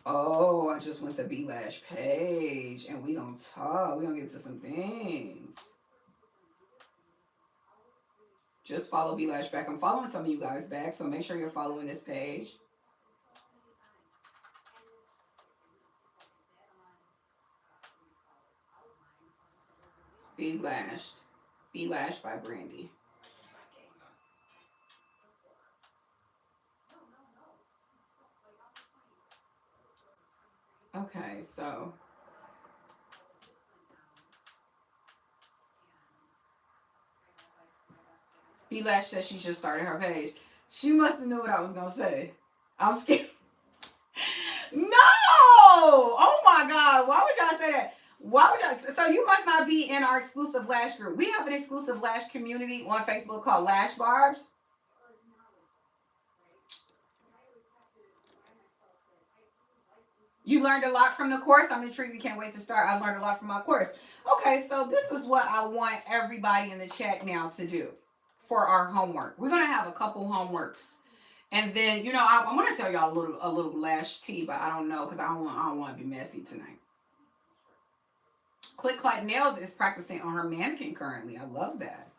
Oh, I just went to B Lash page and we gonna talk. We gonna get to some things. Just follow B Lash back. I'm following some of you guys back, so make sure you're following this page. Be Lashed. Be Lashed by Brandy. Okay, so B Lash says she just started her page. She must have knew what I was gonna say. I'm scared. No! Oh my God! Why would y'all say that? Why would y'all? So you must not be in our exclusive Lash group. We have an exclusive Lash community on Facebook called Lash Barbs. You learned a lot from the course. I'm intrigued. You can't wait to start. I learned a lot from my course. Okay, so this is what I want everybody in the chat now to do for our homework. We're gonna have a couple homeworks, and then I want to tell y'all a little Lash tea, but I don't know because I don't want to be messy tonight. Click Clack Nails is practicing on her mannequin currently. I love that.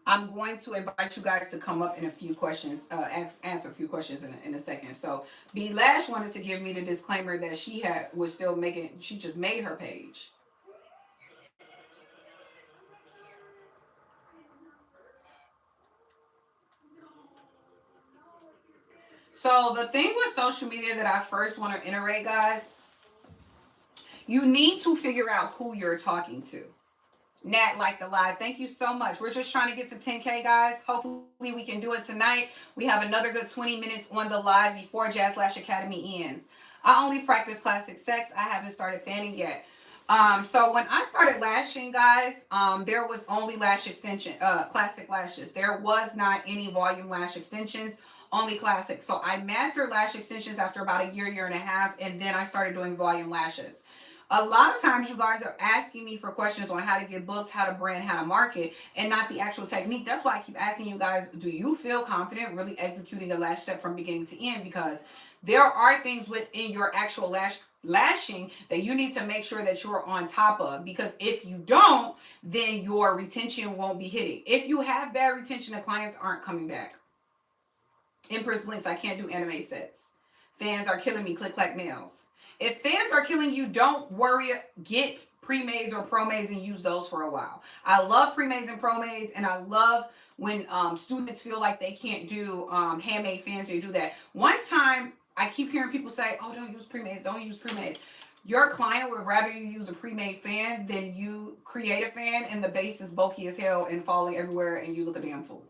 I'm going to invite you guys to come up in a few questions, answer a few questions in a second. So B Lash wanted to give me the disclaimer that she just made her page. So the thing with social media that I first want to iterate, guys, you need to figure out who you're talking to. Nat, like the live. Thank you so much. We're just trying to get to 10K, guys. Hopefully we can do it tonight. We have another good 20 minutes on the live before Jazz Lash Academy ends. I only practice classic sex. I haven't started fanning yet. So when I started lashing, guys, there was only lash extension, classic lashes. There was not any volume lash extensions, only classic. So I mastered lash extensions after about a year and a half, and then I started doing volume lashes. A lot of times you guys are asking me for questions on how to get booked, how to brand, how to market, and not the actual technique. That's why I keep asking you guys, do you feel confident really executing a lash set from beginning to end? Because there are things within your actual lashing that you need to make sure that you're on top of. Because if you don't, then your retention won't be hitting. If you have bad retention, the clients aren't coming back. Empress Blinks, I can't do anime sets. Fans are killing me, Click Clack Nails. If fans are killing you, don't worry. Get pre-mades or pro-mades and use those for a while. I love pre-mades and pro-mades, and I love when students feel like they can't do handmade fans. They do that. One time, I keep hearing people say, oh, don't use pre-mades, don't use pre-mades. Your client would rather you use a pre-made fan than you create a fan and the base is bulky as hell and falling everywhere and you look a damn fool.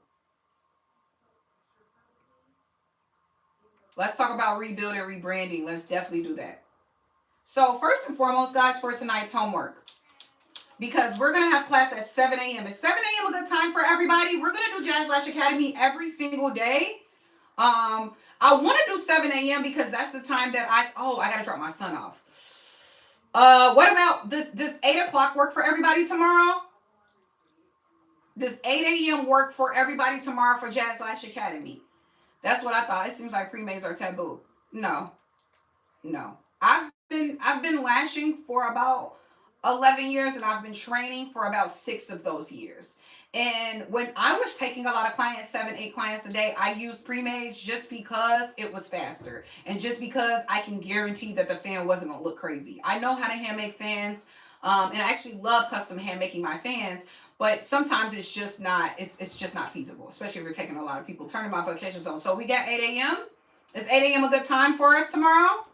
Let's talk about rebuilding, rebranding. Let's definitely do that. So first and foremost, guys, for tonight's homework, because we're going to have class at 7 a.m. Is 7 a.m. a good time for everybody? We're going to do Jazz Lash Academy every single day. I want to do 7 a.m. because that's the time that I got to drop my son off. What about, does 8 o'clock work for everybody tomorrow? Does 8 a.m. work for everybody tomorrow for Jazz Lash Academy? That's what I thought. It seems like pre-mades are taboo. No. I've been lashing for about 11 years and I've been training for about 6 of those years. And when I was taking a lot of clients, 7-8 clients a day, I used pre-mades just because it was faster and just because I can guarantee that the fan wasn't gonna look crazy. I know how to hand make fans, and I actually love custom hand making my fans, but sometimes it's just not feasible, especially if you're taking a lot of people. Turning my vacation zone. So we got 8 a.m. Is 8 a.m. a good time for us tomorrow?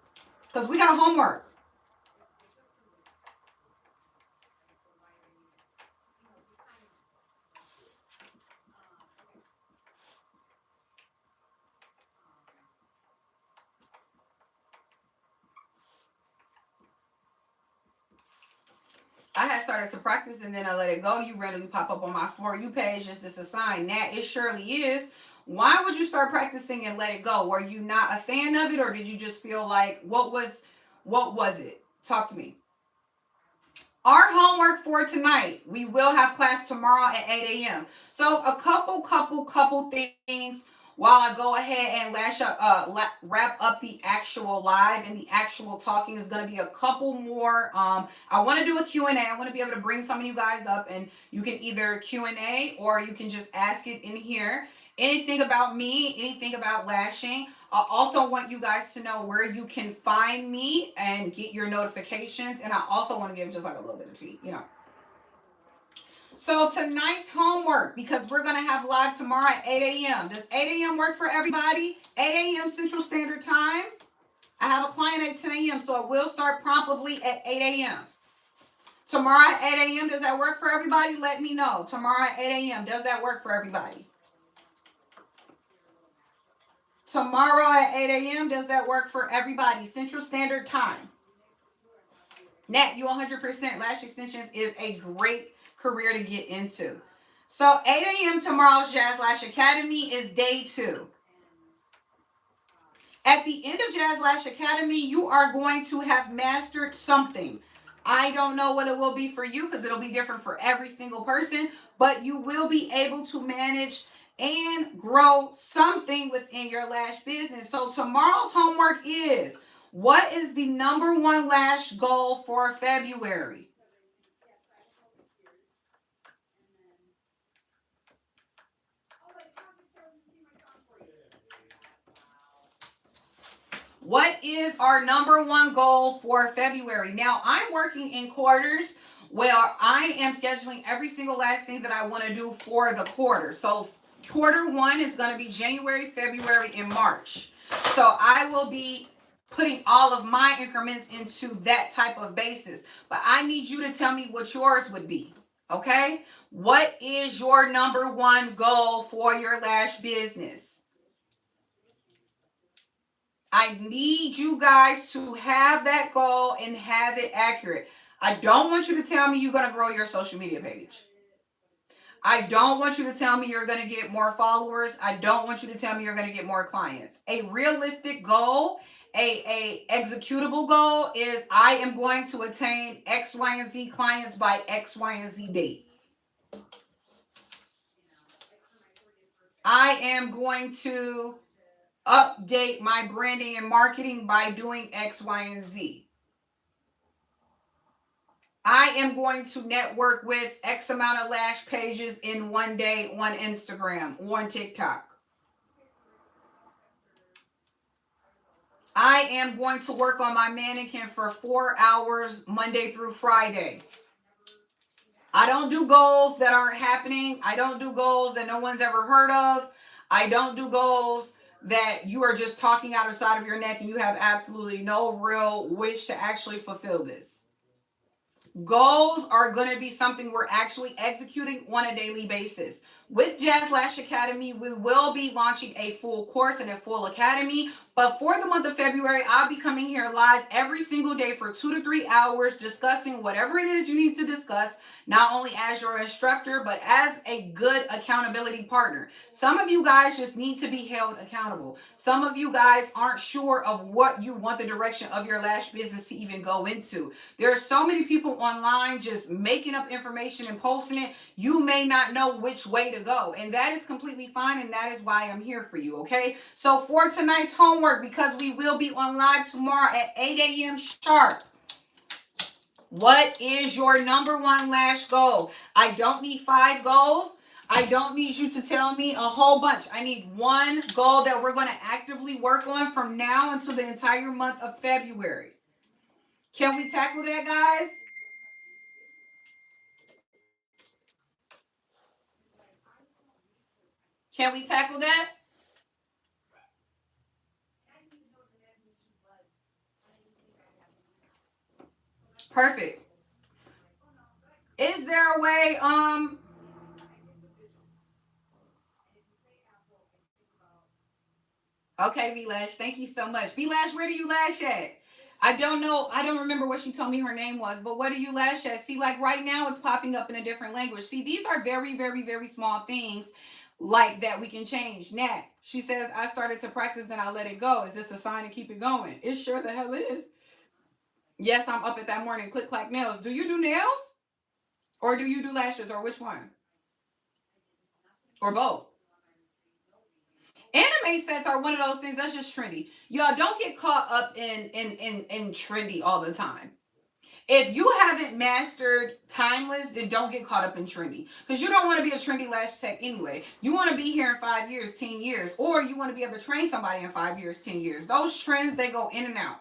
Because we got homework. I had started to practice and then I let it go. You randomly pop up on my For You page. Is this a sign? Nat, it surely is. Why would you start practicing and let it go? Were you not a fan of it, or did you just feel like what was it? Talk to me. Our homework for tonight, we will have class tomorrow at 8 a.m. So a couple things while I go ahead and wrap up the actual live, and the actual talking is going to be a couple more. I want to do a Q&A. I want to be able to bring some of you guys up, and you can either Q&A or you can just ask it in here. Anything about me, anything about lashing. I also want you guys to know where you can find me and get your notifications. And I also want to give just like a little bit of tea, you know. So tonight's homework, because we're going to have live tomorrow at 8 a.m. Does 8 a.m. work for everybody? 8 a.m. Central Standard Time. I have a client at 10 a.m. so it will start promptly at 8 a.m. Tomorrow at 8 a.m. Does that work for everybody? Let me know. Tomorrow at 8 a.m. Does that work for everybody? Tomorrow at 8 a.m. Does that work for everybody? Central Standard Time. Nat, you 100%. Lash extensions is a great career to get into. So 8 a.m. tomorrow's Jazz Lash Academy is day 2. At the end of Jazz Lash Academy, you are going to have mastered something. I don't know what it will be for you because it'll be different for every single person, but you will be able to manage and grow something within your lash business. So tomorrow's homework is, what is the number 1 lash goal for February? What is our number 1 goal for February? Now, I'm working in quarters where I am scheduling every single last thing that I want to do for the quarter. So quarter 1 is going to be January, February, and March. So I will be putting all of my increments into that type of basis. But I need you to tell me what yours would be. Okay? What is your number 1 goal for your lash business? I need you guys to have that goal and have it accurate. I don't want you to tell me you're going to grow your social media page. I don't want you to tell me you're going to get more followers. I don't want you to tell me you're going to get more clients. A realistic goal, a executable goal is, I am going to attain X, Y, and Z clients by X, Y, and Z date. I am going to update my branding and marketing by doing X, Y, and Z. I am going to network with X amount of lash pages in one day on Instagram or on TikTok. I am going to work on my mannequin for 4 hours Monday through Friday. I don't do goals that aren't happening. I don't do goals that no one's ever heard of. I don't do goals that you are just talking out of the side of your neck and you have absolutely no real wish to actually fulfill this. Goals are going to be something we're actually executing on a daily basis. With Jazz Lash Academy, we will be launching a full course and a full academy. But for the month of February, I'll be coming here live every single day for 2 to 3 hours discussing whatever it is you need to discuss, not only as your instructor, but as a good accountability partner. Some of you guys just need to be held accountable. Some of you guys aren't sure of what you want the direction of your lash business to even go into. There are so many people online just making up information and posting it. You may not know which way to go, and that is completely fine, and that is why I'm here for you, okay? So for tonight's homework, because we will be on live tomorrow at 8 a.m. sharp, what is your number 1 lash goal? I don't need 5 goals. I don't need you to tell me a whole bunch. I need 1 goal that we're going to actively work on from now until the entire month of February. Can we tackle that, guys? Can we tackle that? Perfect. Is there a way, okay, V-Lash, thank you so much. V-Lash, where do you lash at? I don't know. I don't remember what she told me her name was, but what do you lash at? See, like right now it's popping up in a different language. See, these are very, very, very small things like that we can change. Nat, she says, I started to practice, then I let it go. Is this a sign to keep it going? It sure the hell is. Yes, I'm up at that morning. Click, clack, nails. Do you do nails? Or do you do lashes? Or which one? Or both? Anime sets are one of those things that's just trendy. Y'all don't get caught up in trendy all the time. If you haven't mastered timeless, then don't get caught up in trendy. Because you don't want to be a trendy lash tech anyway. You want to be here in 5 years, 10 years. Or you want to be able to train somebody in 5 years, 10 years. Those trends, they go in and out.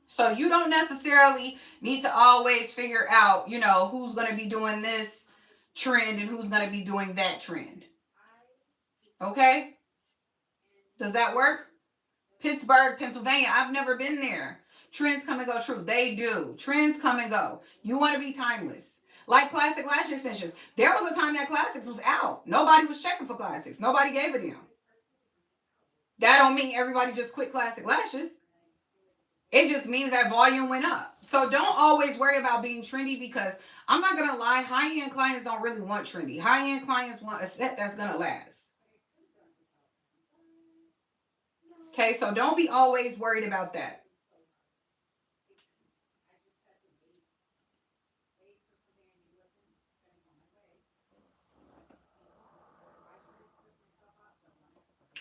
So you don't necessarily need to always figure out, you know, who's going to be doing this trend and who's going to be doing that trend. Okay? Does that work? Pittsburgh, Pennsylvania. I've never been there. Trends come and go. True, they do. Trends come and go. You want to be timeless. Like classic lash extensions. There was a time that classics was out. Nobody was checking for classics. Nobody gave a damn. That don't mean everybody just quit classic lashes. It just means that volume went up. So don't always worry about being trendy, because I'm not going to lie, high-end clients don't really want trendy. High-end clients want a set that's going to last. Okay, so don't be always worried about that.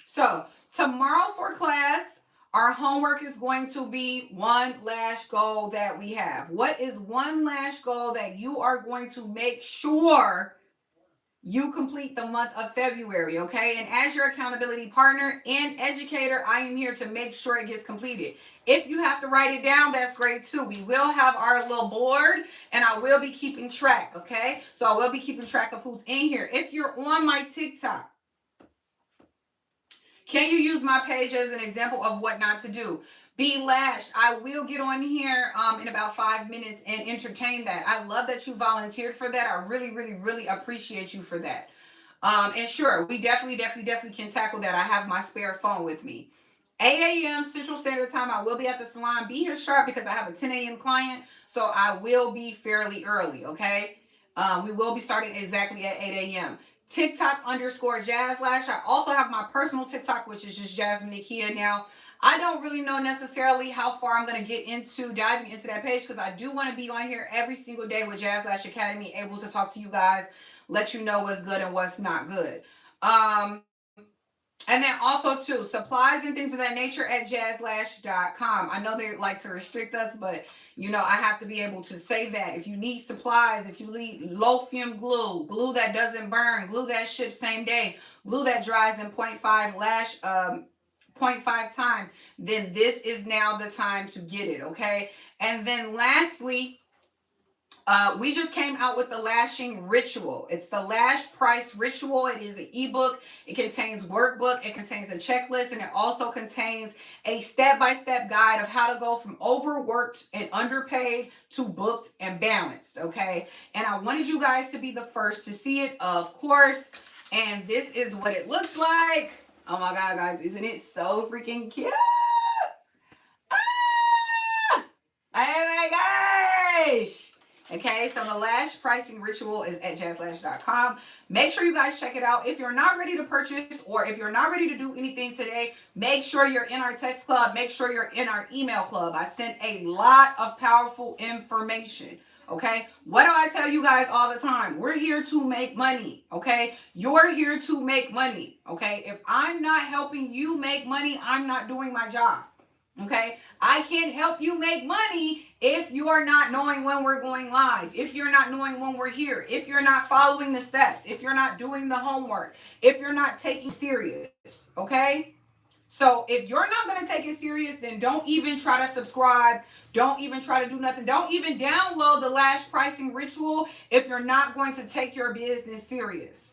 So tomorrow for class, our homework is going to be one lash goal that we have. What is one lash goal that you are going to make sure you complete the month of February, okay? And as your accountability partner and educator, I am here to make sure it gets completed. If you have to write it down, that's great too. We will have our little board, and I will be keeping track, okay? So I will be keeping track of who's in here. If you're on my TikTok, can you use my page as an example of what not to do? Be lashed. I will get on here in about 5 minutes and entertain that. I love that you volunteered for that. I really, really, really appreciate you for that. And sure, we definitely can tackle that. I have my spare phone with me. 8 a.m. Central Standard Time, I will be at the salon. Be here sharp because I have a 10 a.m. client, so I will be fairly early, okay? We will be starting exactly at 8 a.m. TikTok _Jazz Lash. I also have my personal TikTok, which is just Jasmine Nakia. Now, I don't really know necessarily how far I'm going to get into diving into that page, because I do want to be on here every single day with Jazz Lash Academy, able to talk to you guys, let you know what's good and what's not good. And then also too, supplies and things of that nature at jazzlash.com. I know they like to restrict us, but you know, I have to be able to say that. If you need supplies, if you need low fume glue, glue that doesn't burn, glue that ships same day, glue that dries in 0.5 lash, 0.5 time, then this is now the time to get it, okay? And then lastly, we just came out with the lashing ritual. It's the Lash Price Ritual. It is an ebook. It contains workbook. It contains a checklist, and it also contains a step-by-step guide of how to go from overworked and underpaid to booked and balanced, okay? And I wanted you guys to be the first to see it, of course. And this is what it looks like. Oh my God, guys, isn't it so freaking cute? Ah! Oh my gosh! Okay, so the Lash Pricing Ritual is at jazzlash.com. Make sure you guys check it out. If you're not ready to purchase, or if you're not ready to do anything today, make sure you're in our text club. Make sure you're in our email club. I sent a lot of powerful information. Okay, what do I tell you guys all the time? We're here to make money. Okay, you're here to make money. Okay, if I'm not helping you make money, I'm not doing my job. Okay, I can't help you make money if you are not knowing when we're going live, if you're not knowing when we're here, if you're not following the steps, if you're not doing the homework, if you're not taking serious. Okay, so if you're not going to take it serious, then don't even try to subscribe. Don't even try to do nothing. Don't even download the Lash Pricing Ritual if you're not going to take your business serious.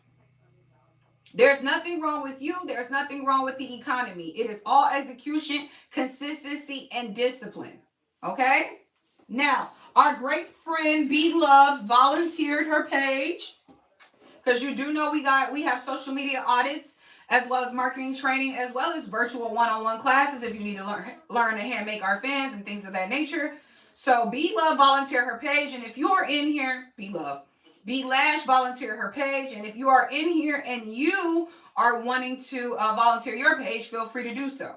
There's nothing wrong with you. There's nothing wrong with the economy. It is all execution, consistency, and discipline. Okay? Now, our great friend Be Loved volunteered her page, because you do know we have social media audits as well as marketing training, as well as virtual one-on-one classes if you need to learn to hand make our fans and things of that nature. So Be Love, volunteer her page. And if you are in here, Be Love. Be Lash, volunteer her page. And if you are in here and you are wanting to volunteer your page, feel free to do so.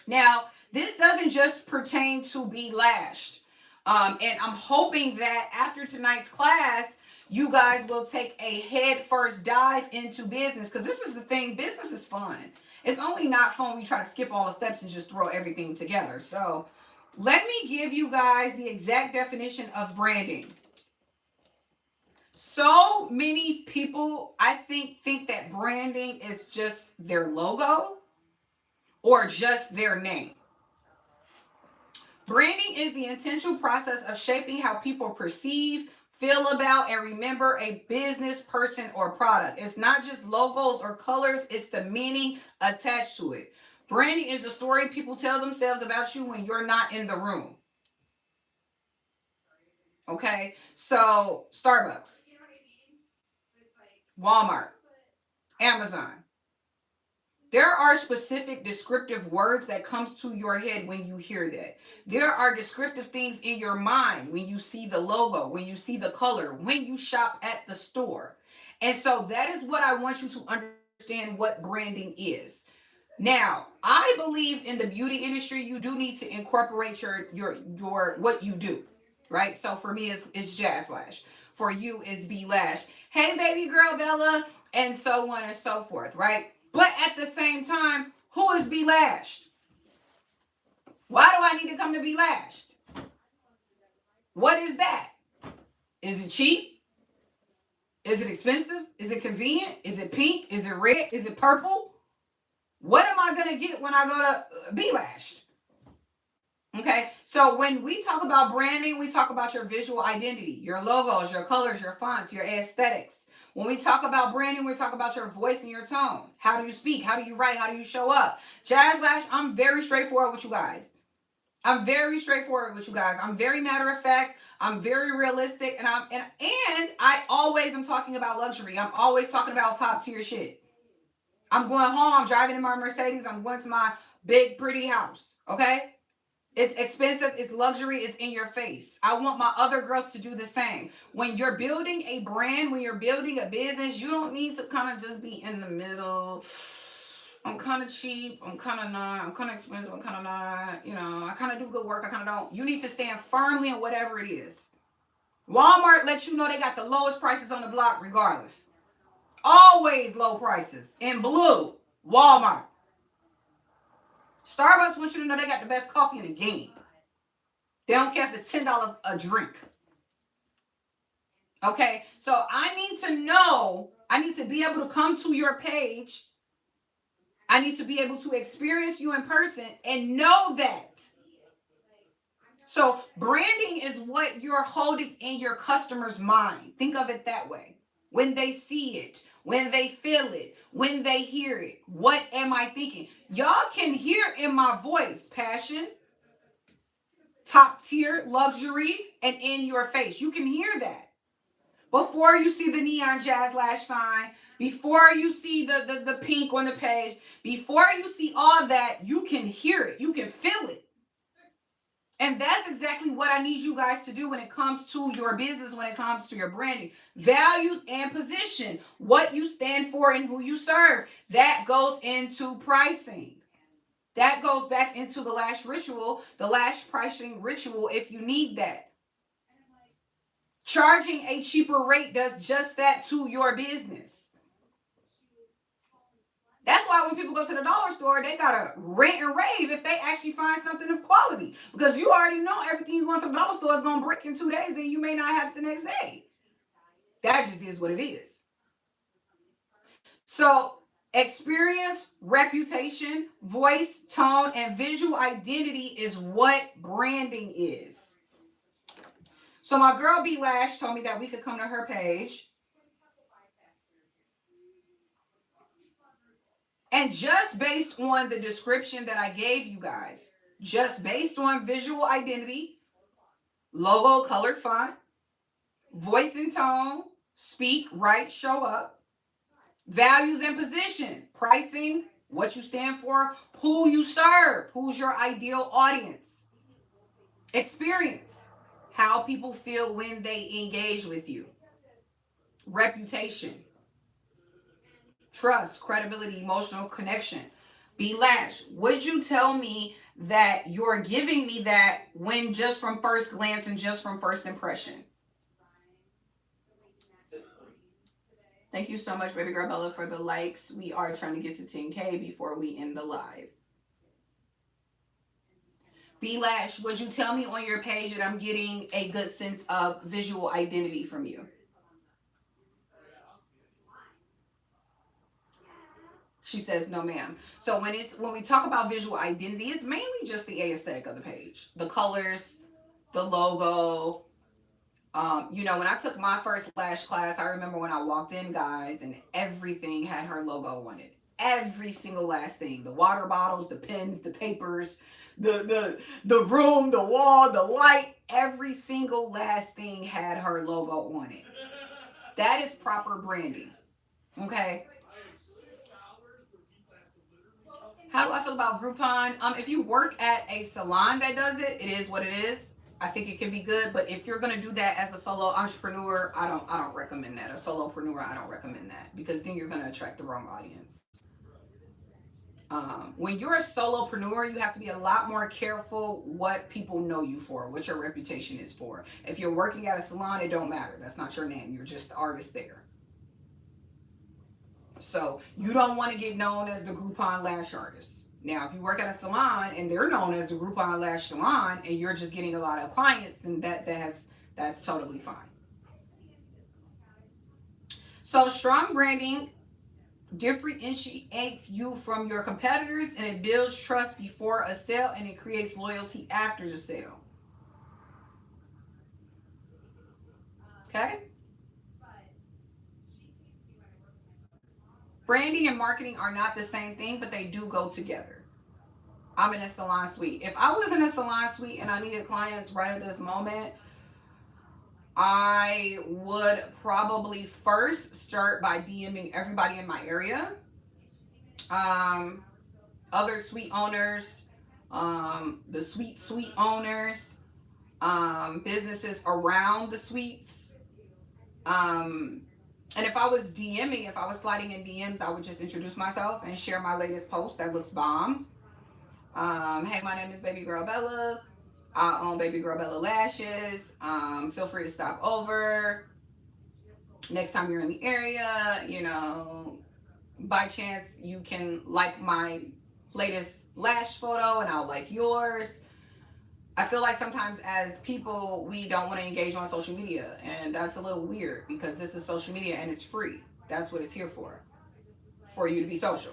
Now, this doesn't just pertain to Be Lashed. And I'm hoping that after tonight's class, you guys will take a head first dive into business, because this is the thing, business is fun. It's only not fun when you try to skip all the steps and just throw everything together. So let me give you guys the exact definition of branding. So many people, I think that branding is just their logo or just their name. Branding is the intentional process of shaping how people perceive, feel about, and remember a business, person, or product. It's not just logos or colors, it's the meaning attached to it. Branding is the story people tell themselves about you when you're not in the room. Okay, so Starbucks, Walmart, Amazon. There are specific descriptive words that comes to your head when you hear that. There are descriptive things in your mind when you see the logo, when you see the color, when you shop at the store. And so that is what I want you to understand what branding is. Now, I believe in the beauty industry, you do need to incorporate your what you do, right? So for me, it's Jazz Lash. For you, is Be Lash. Hey, baby girl Bella, and so on and so forth, right? But at the same time, who is Be Lashed? Why do I need to come to Be Lashed? What is that? Is it cheap? Is it expensive? Is it convenient? Is it pink? Is it red? Is it purple? What am I going to get when I go to Be Lashed? Okay, so when we talk about branding, we talk about your visual identity, your logos, your colors, your fonts, your aesthetics. When we talk about branding, we talk about your voice and your tone. How do you speak? How do you write? How do you show up? Jazz Lash, I'm very straightforward with you guys. I'm very straightforward with you guys. I'm very matter of fact. I'm very realistic, and I always am talking about luxury. I'm always talking about top tier shit. I'm going home. I'm driving in my Mercedes. I'm going to my big pretty house. Okay. It's expensive, it's luxury, it's in your face. I want my other girls to do the same. When you're building a brand, when you're building a business, you don't need to kind of just be in the middle. I'm kind of cheap, I'm kind of not, I'm kind of expensive, I'm kind of not, I kind of do good work, I kind of don't. You need to stand firmly in whatever it is. Walmart lets you know they got the lowest prices on the block regardless. Always low prices. In blue, Walmart. Starbucks wants you to know they got the best coffee in the game. They don't care if it's $10 a drink. Okay, so I need to know, I need to be able to come to your page. I need to be able to experience you in person and know that. So branding is what you're holding in your customer's mind. Think of it that way. When they see it, when they feel it, when they hear it, what am I thinking? Y'all can hear in my voice passion, top tier, luxury, and in your face. You can hear that. Before you see the neon Jazz Lash sign, before you see the pink on the page, before you see all that, you can hear it. You can feel it. And that's exactly what I need you guys to do when it comes to your business, when it comes to your branding. Values and position, what you stand for and who you serve. That goes into pricing. That goes back into the Lash Ritual, the Lash Pricing Ritual, if you need that. Charging a cheaper rate does just that to your business. That's why when people go to the dollar store, they gotta rant and rave if they actually find something of quality. Because you already know everything you going to the dollar store is gonna break in 2 days and you may not have it the next day. That just is what it is. So experience, reputation, voice, tone, and visual identity is what branding is. So my girl B Lash told me that we could come to her page. And just based on the description that I gave you guys, just based on visual identity, logo, colored font, voice and tone, speak, write, show up, Values and position, pricing, what you stand for, who you serve, who's your ideal audience. Experience, how people feel when they engage with you. Reputation, trust, credibility, emotional connection. Be Lash, would you tell me that you're giving me that when just from first glance and just from first impression? Thank you so much, baby girl Bella, for the likes. We are trying to get to 10K before we end the live. B Lash, would you tell me on your page that I'm getting a good sense of visual identity from you? She says no, ma'am. So when we talk about visual identity, it's mainly just the aesthetic of the page, the colors, the logo. When I took my first lash class, I remember when I walked in, guys, and everything had her logo on it. Every single last thing. The water bottles, the pens, the papers, the room, the wall, the light, every single last thing had her logo on it. That is proper branding. Okay. How do I feel about Groupon? If you work at a salon that does it, it is what it is. I think it can be good, but if you're gonna do that as a solo entrepreneur, I don't recommend that. A solopreneur, I don't recommend that because then you're gonna attract the wrong audience. When you're a solopreneur, you have to be a lot more careful what people know you for, what your reputation is for. If you're working at a salon, it don't matter. That's not your name. You're just the artist there. So you don't want to get known as the Groupon lash artist. Now, if you work at a salon and they're known as the Groupon lash salon and you're just getting a lot of clients, then that's totally fine. So strong branding differentiates you from your competitors and it builds trust before a sale and it creates loyalty after the sale. Okay? Branding and marketing are not the same thing, but they do go together. I'm in a salon suite. If I was in a salon suite and I needed clients right at this moment, I would probably first start by DMing everybody in my area, other suite owners, the suite owners, businesses around the suites. And if I was DMing, if I was sliding in DMs, I would just introduce myself and share my latest post that looks bomb. Hey, my name is Baby Girl Bella. I own Baby Girl Bella Lashes. Feel free to stop over. Next time you're in the area, by chance you can like my latest lash photo and I'll like yours. I feel like sometimes as people, we don't want to engage on social media, and that's a little weird because this is social media and it's free. That's what it's here for you to be social.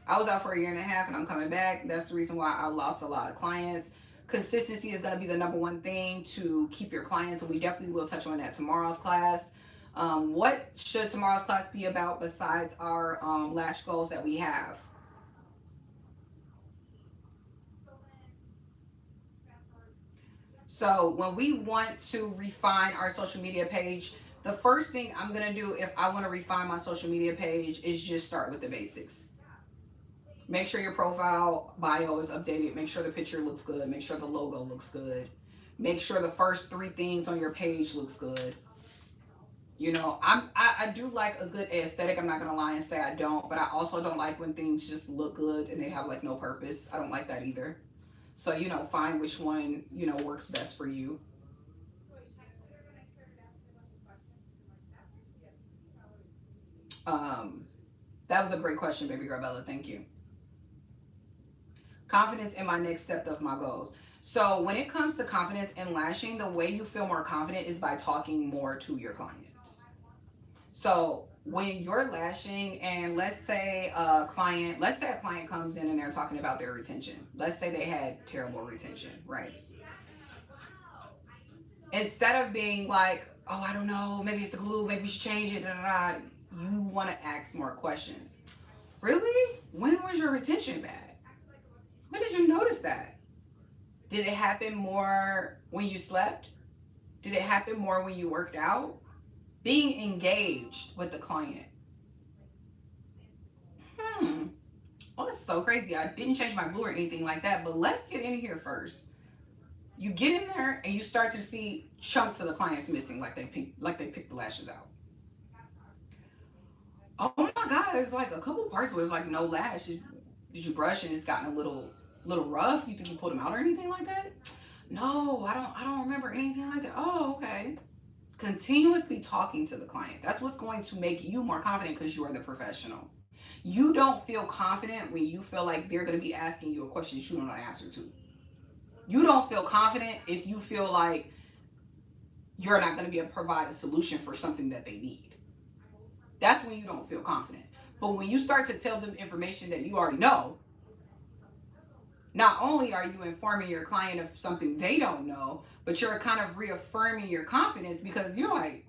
I was out for 1.5 years and I'm coming back. That's the reason why I lost a lot of clients. Consistency is going to be the number one thing to keep your clients, and we definitely will touch on that tomorrow's class. What should tomorrow's class be about besides our lash goals that we have? So when we want to refine our social media page, the first thing I'm going to do if I want to refine my social media page is just start with the basics. Make sure your profile bio is updated. Make sure the picture looks good. Make sure the logo looks good. Make sure the first 3 things on your page looks good. I do like a good aesthetic. I'm not going to lie and say I don't, but I also don't like when things just look good and they have like no purpose. I don't like that either. So, find which one, works best for you. That was a great question, Baby Girl Bella. Thank you. Confidence in my next step of my goals. So when it comes to confidence in lashing, the way you feel more confident is by talking more to your clients. So when you're lashing and let's say a client comes in and they're talking about their retention. Let's say they had terrible retention, right? Instead of being like, oh, I don't know, maybe it's the glue, maybe we should change it, you want to ask more questions. Really? When was your retention bad? When did you notice that? Did it happen more when you slept? Did it happen more when you worked out? Being engaged with the client. Oh, it's so crazy. I didn't change my glue or anything like that, but let's get in here first. You get in there and you start to see chunks of the clients missing, like they picked the lashes out. Oh my God, there's like a couple parts where there's like no lash. Did you brush and it's gotten a little rough? You think you pulled them out or anything like that? No, I don't remember anything like that. Oh, okay. Continuously talking to the client. That's what's going to make you more confident because you are the professional. You don't feel confident when you feel like they're going to be asking you a question you don't know the answer to. You don't feel confident if you feel like you're not going to be able to provide a solution for something that they need. That's when you don't feel confident. But when you start to tell them information that you already know, not only are you informing your client of something they don't know, but you're kind of reaffirming your confidence because you're like,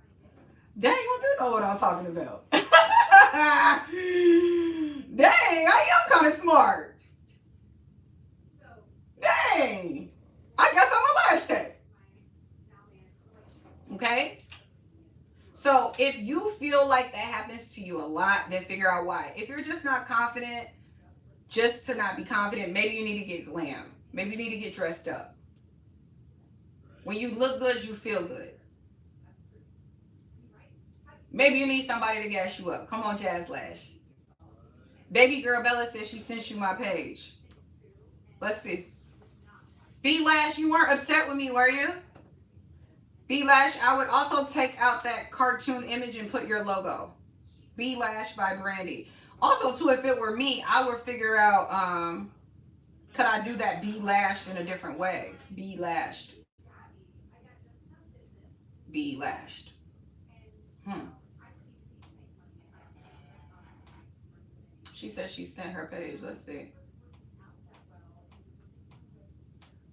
dang, I do know what I'm talking about. Dang, I am kind of smart. Dang, I guess I'm a lash tech. Okay? So if you feel like that happens to you a lot, then figure out why. If you're just not confident, just to not be confident, maybe you need to get glam. Maybe you need to get dressed up. When you look good, you feel good. Maybe you need somebody to gas you up. Come on, Jazz Lash. Baby girl Bella says she sent you my page. Let's see. B Lash, you weren't upset with me, were you? B Lash, I would also take out that cartoon image and put your logo. B Lash by Brandy. Also, too, if it were me, I would figure out, could I do that be lashed in a different way? Be lashed. Be lashed. She says she sent her page. Let's see.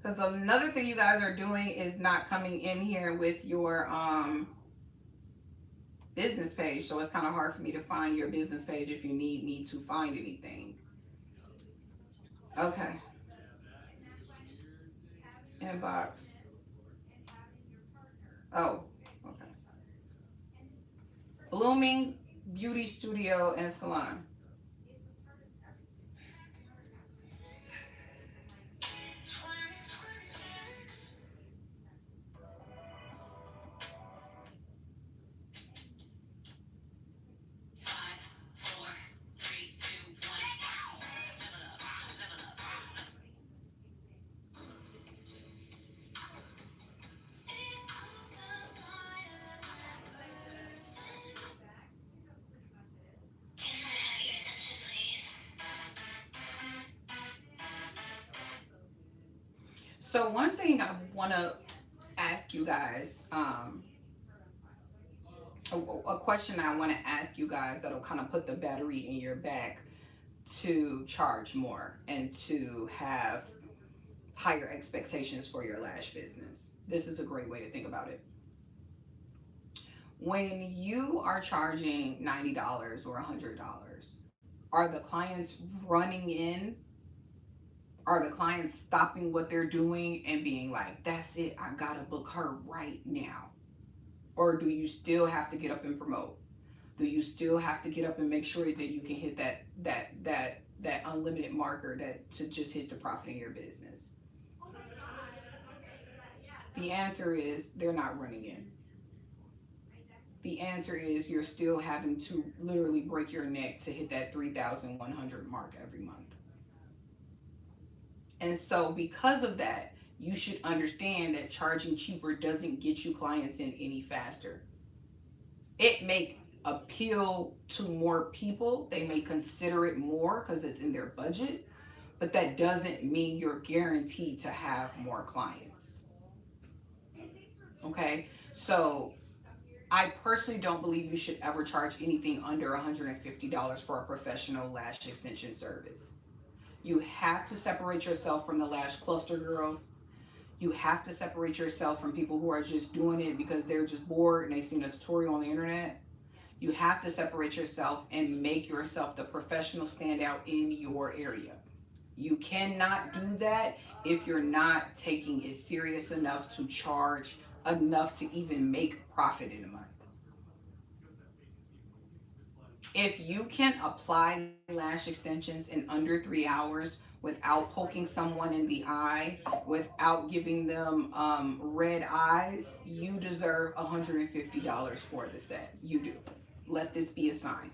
Because another thing you guys are doing is not coming in here with your business page. So it's kind of hard for me to find your business page if you need me to find anything. Okay. Inbox. Oh, okay. Blooming Beauty Studio and Salon. So one thing I want to ask you guys, a question I want to ask you guys that'll kind of put the battery in your back to charge more and to have higher expectations for your lash business. This is a great way to think about it. When you are charging $90 or $100, are the clients running in? Are the clients stopping what they're doing and being like, that's it, I gotta book her right now? Or do you still have to get up and promote? Do you still have to get up and make sure that you can hit that unlimited marker that to just hit the profit in your business? The answer is they're not running in. The answer is you're still having to literally break your neck to hit that 3,100 mark every month. And so because of that, you should understand that charging cheaper doesn't get you clients in any faster. It may appeal to more people. They may consider it more because it's in their budget, but that doesn't mean you're guaranteed to have more clients. Okay? So I personally don't believe you should ever charge anything under $150 for a professional lash extension service. You have to separate yourself from the lash cluster girls. You have to separate yourself from people who are just doing it because they're just bored and they've seen a tutorial on the internet. You have to separate yourself and make yourself the professional standout in your area. You cannot do that if you're not taking it serious enough to charge enough to even make profit in a month. If you can apply lash extensions in under 3 hours without poking someone in the eye, without giving them red eyes, you deserve $150 for the set. You do. Let this be a sign.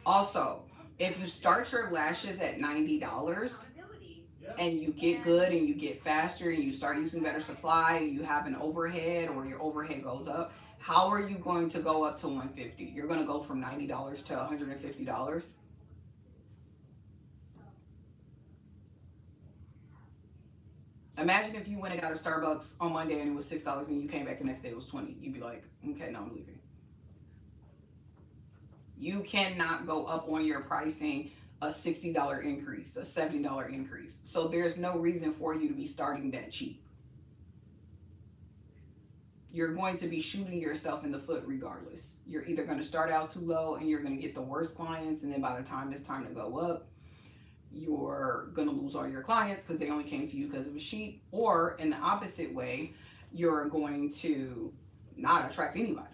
Also, if you start your lashes at $90 and you get good and you get faster and you start using better supply and you have an overhead or your overhead goes up, how are you going to go up to $150? You're going to go from $90 to $150? Imagine if you went and got a Starbucks on Monday and it was $6 and you came back the next day it was $20. You'd be like, okay, now I'm leaving. You cannot go up on your pricing a $60 increase, a $70 increase. So there's no reason for you to be starting that cheap. You're going to be shooting yourself in the foot regardless. You're either going to start out too low and you're going to get the worst clients, and then by the time it's time to go up, you're going to lose all your clients because they only came to you because it was cheap. Or in the opposite way, you're going to not attract anybody.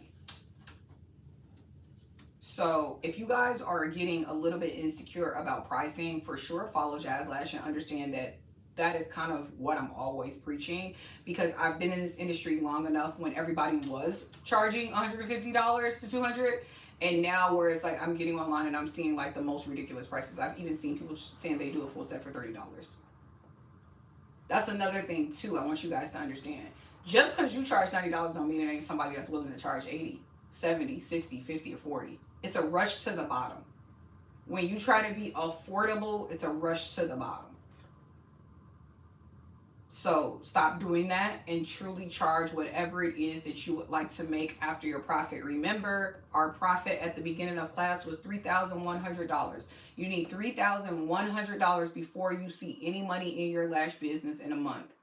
So if you guys are getting a little bit insecure about pricing, for sure follow Jazz Lash and understand that that is kind of what I'm always preaching, because I've been in this industry long enough when everybody was charging $150 to $200, and now where it's like I'm getting online and I'm seeing like the most ridiculous prices. I've even seen people saying they do a full set for $30. That's another thing too I want you guys to understand. Just because you charge $90 don't mean it ain't somebody that's willing to charge 80, 70, 60, 50, or 40. It's a rush to the bottom. When you try to be affordable, it's a rush to the bottom. So stop doing that and truly charge whatever it is that you would like to make after your profit. Remember, our profit at the beginning of class was $3,100. You need $3,100 before you see any money in your lash business in a month.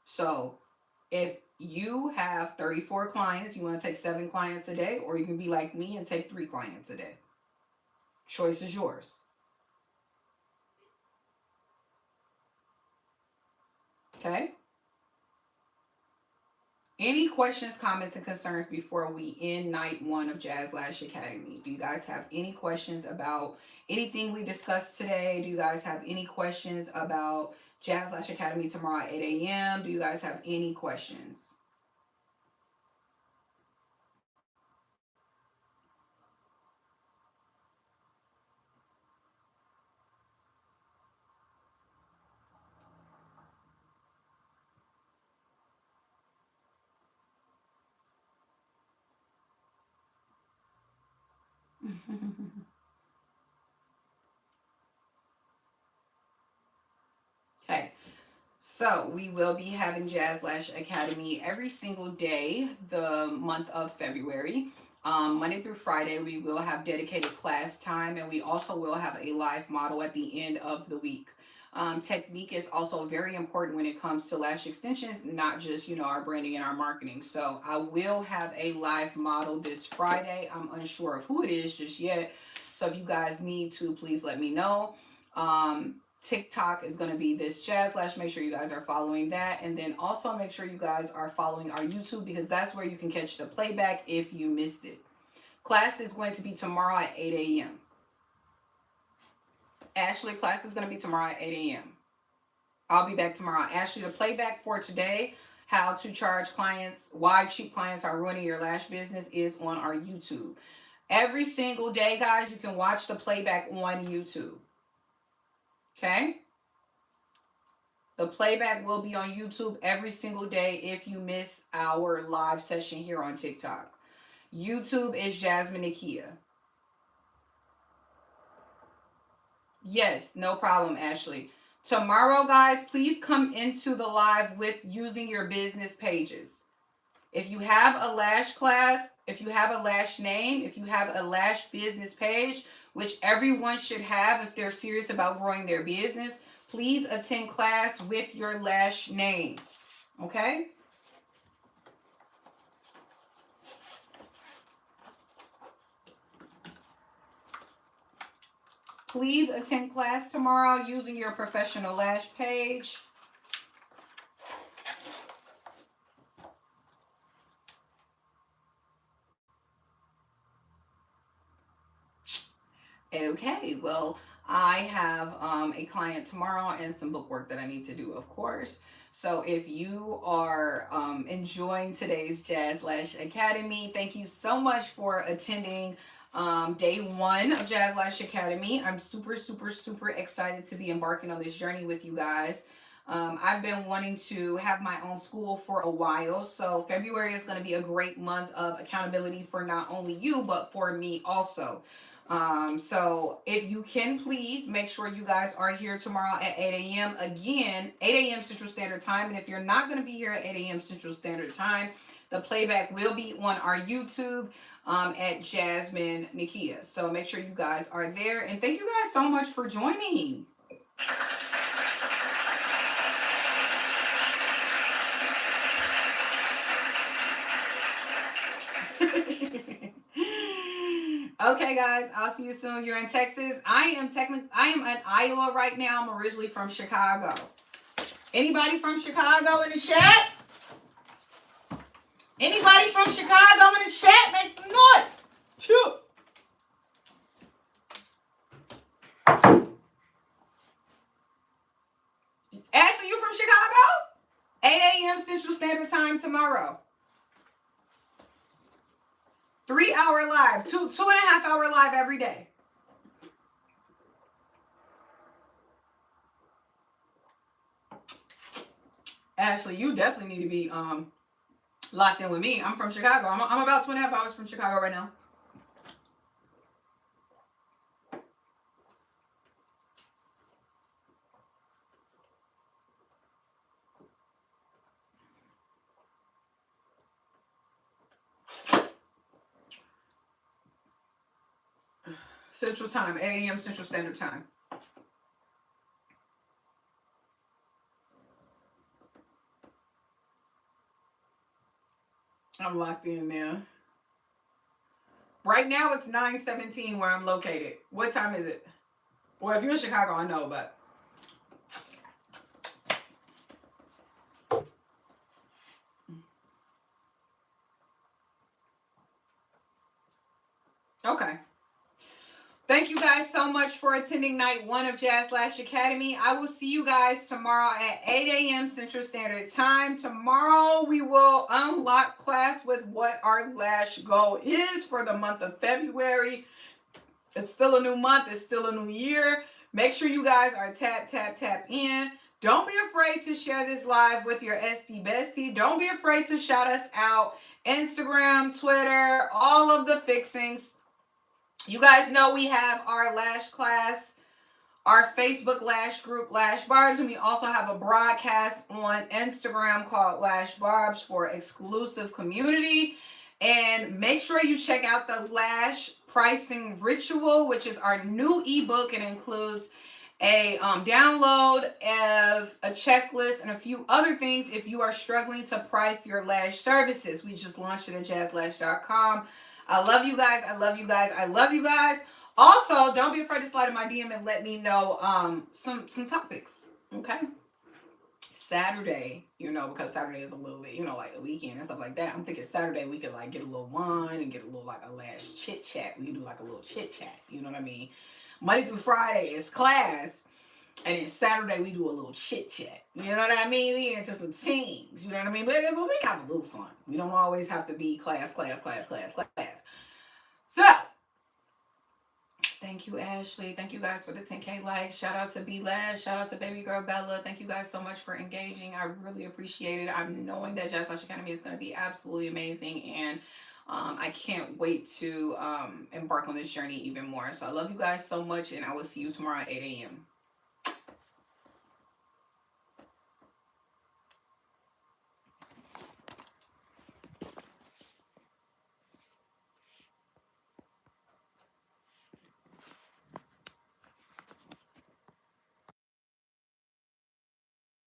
So if you have 34 clients, you want to take 7 clients a day, or you can be like me and take 3 clients a day. Choice is yours. Okay? Any questions, comments, and concerns before we end night 1 of Jazz Lash Academy? Do you guys have any questions about anything we discussed today? Do you guys have any questions about Jazz Lash Academy tomorrow at 8 a.m.? Do you guys have any questions? Okay, so we will be having Jazz Lash Academy every single day the month of February. Monday through Friday, we will have dedicated class time, and we also will have a live model at the end of the week. Technique is also very important when it comes to lash extensions, not just, our branding and our marketing. So I will have a live model this Friday. I'm unsure of who it is just yet. So if you guys need to, please let me know. TikTok is going to be this Jazz Lash. Make sure you guys are following that. And then also make sure you guys are following our YouTube, because that's where you can catch the playback if you missed it. Class is going to be tomorrow at 8 a.m. Ashley, class is going to be tomorrow at 8 a.m. I'll be back tomorrow. Ashley, the playback for today, how to charge clients, why cheap clients are ruining your lash business, is on our YouTube. Every single day, guys, you can watch the playback on YouTube. Okay? The playback will be on YouTube every single day if you miss our live session here on TikTok. YouTube is Jasmine Nakia. Yes, no problem, Ashley. Tomorrow, guys, please come into the live with using your business pages. If you have a lash class, if you have a lash name, if you have a lash business page, which everyone should have if they're serious about growing their business, please attend class with your lash name. Okay? Please attend class tomorrow using your professional lash page. Okay, well, I have a client tomorrow and some book work that I need to do, of course. So if you are enjoying today's Jazz Lash Academy, thank you so much for attending day one of Jazz Lash Academy. I'm super, super, super excited to be embarking on this journey with you guys. I've been wanting to have my own school for a while, so February is going to be a great month of accountability for not only you, but for me also. So if you can, please make sure you guys are here tomorrow at 8 a.m. Again, 8 a.m. Central Standard Time. And if you're not going to be here at 8 a.m. Central Standard Time, the playback will be on our YouTube at Jasmine Nikia. So make sure you guys are there. And thank you guys so much for joining. Okay, guys, I'll see you soon. You're in Texas. I am in Iowa right now. I'm originally from Chicago. Anybody from Chicago in the chat? Anybody from Chicago in the chat? Make some noise. Choo. Ashley, you from Chicago? 8 a.m. Central Standard Time tomorrow. 3-hour live, 2.5-hour live every day. Ashley, you definitely need to be locked in with me. I'm from Chicago. I'm about 2.5 hours from Chicago right now. Central Time, 8 a.m. Central Standard Time. I'm locked in now. Right now it's 9:17 where I'm located. What time is it? Well, if you're in Chicago, I know, but okay. Thank you guys so much for attending night one of Jazz Lash Academy. I will see you guys tomorrow at 8 a.m. Central Standard Time. Tomorrow we will unlock class with what our lash goal is for the month of February. It's still a new month. It's still a new year. Make sure you guys are tap in. Don't be afraid to share this live with your SD bestie. Don't be afraid to shout us out. Instagram, Twitter, all of the fixings. You guys know we have our lash class, our Facebook lash group, Lash Barbs, and we also have a broadcast on Instagram called Lash Barbs for exclusive community. And make sure you check out the Lash Pricing Ritual, which is our new ebook. It includes a download of a checklist and a few other things if you are struggling to price your lash services. We just launched it at jazzlash.com. I love you guys. I love you guys. I love you guys. Also, don't be afraid to slide in my DM and let me know some topics. Okay? Saturday, because Saturday is a little bit, like the weekend and stuff like that. I'm thinking Saturday we could like get a little wine and get a little like a lash chit chat. We can do like a little chit chat. You know what I mean? Monday through Friday is class. And then Saturday we do a little chit chat. You know what I mean? We get into some teams. You know what I mean? But we have a little fun. We don't always have to be class. So, thank you, Ashley. Thank you guys for the 10K likes. Shout out to B Lash. Shout out to baby girl Bella. Thank you guys so much for engaging. I really appreciate it. I'm knowing that Jazz Lash Academy is going to be absolutely amazing. And I can't wait to embark on this journey even more. So I love you guys so much. And I will see you tomorrow at 8 a.m.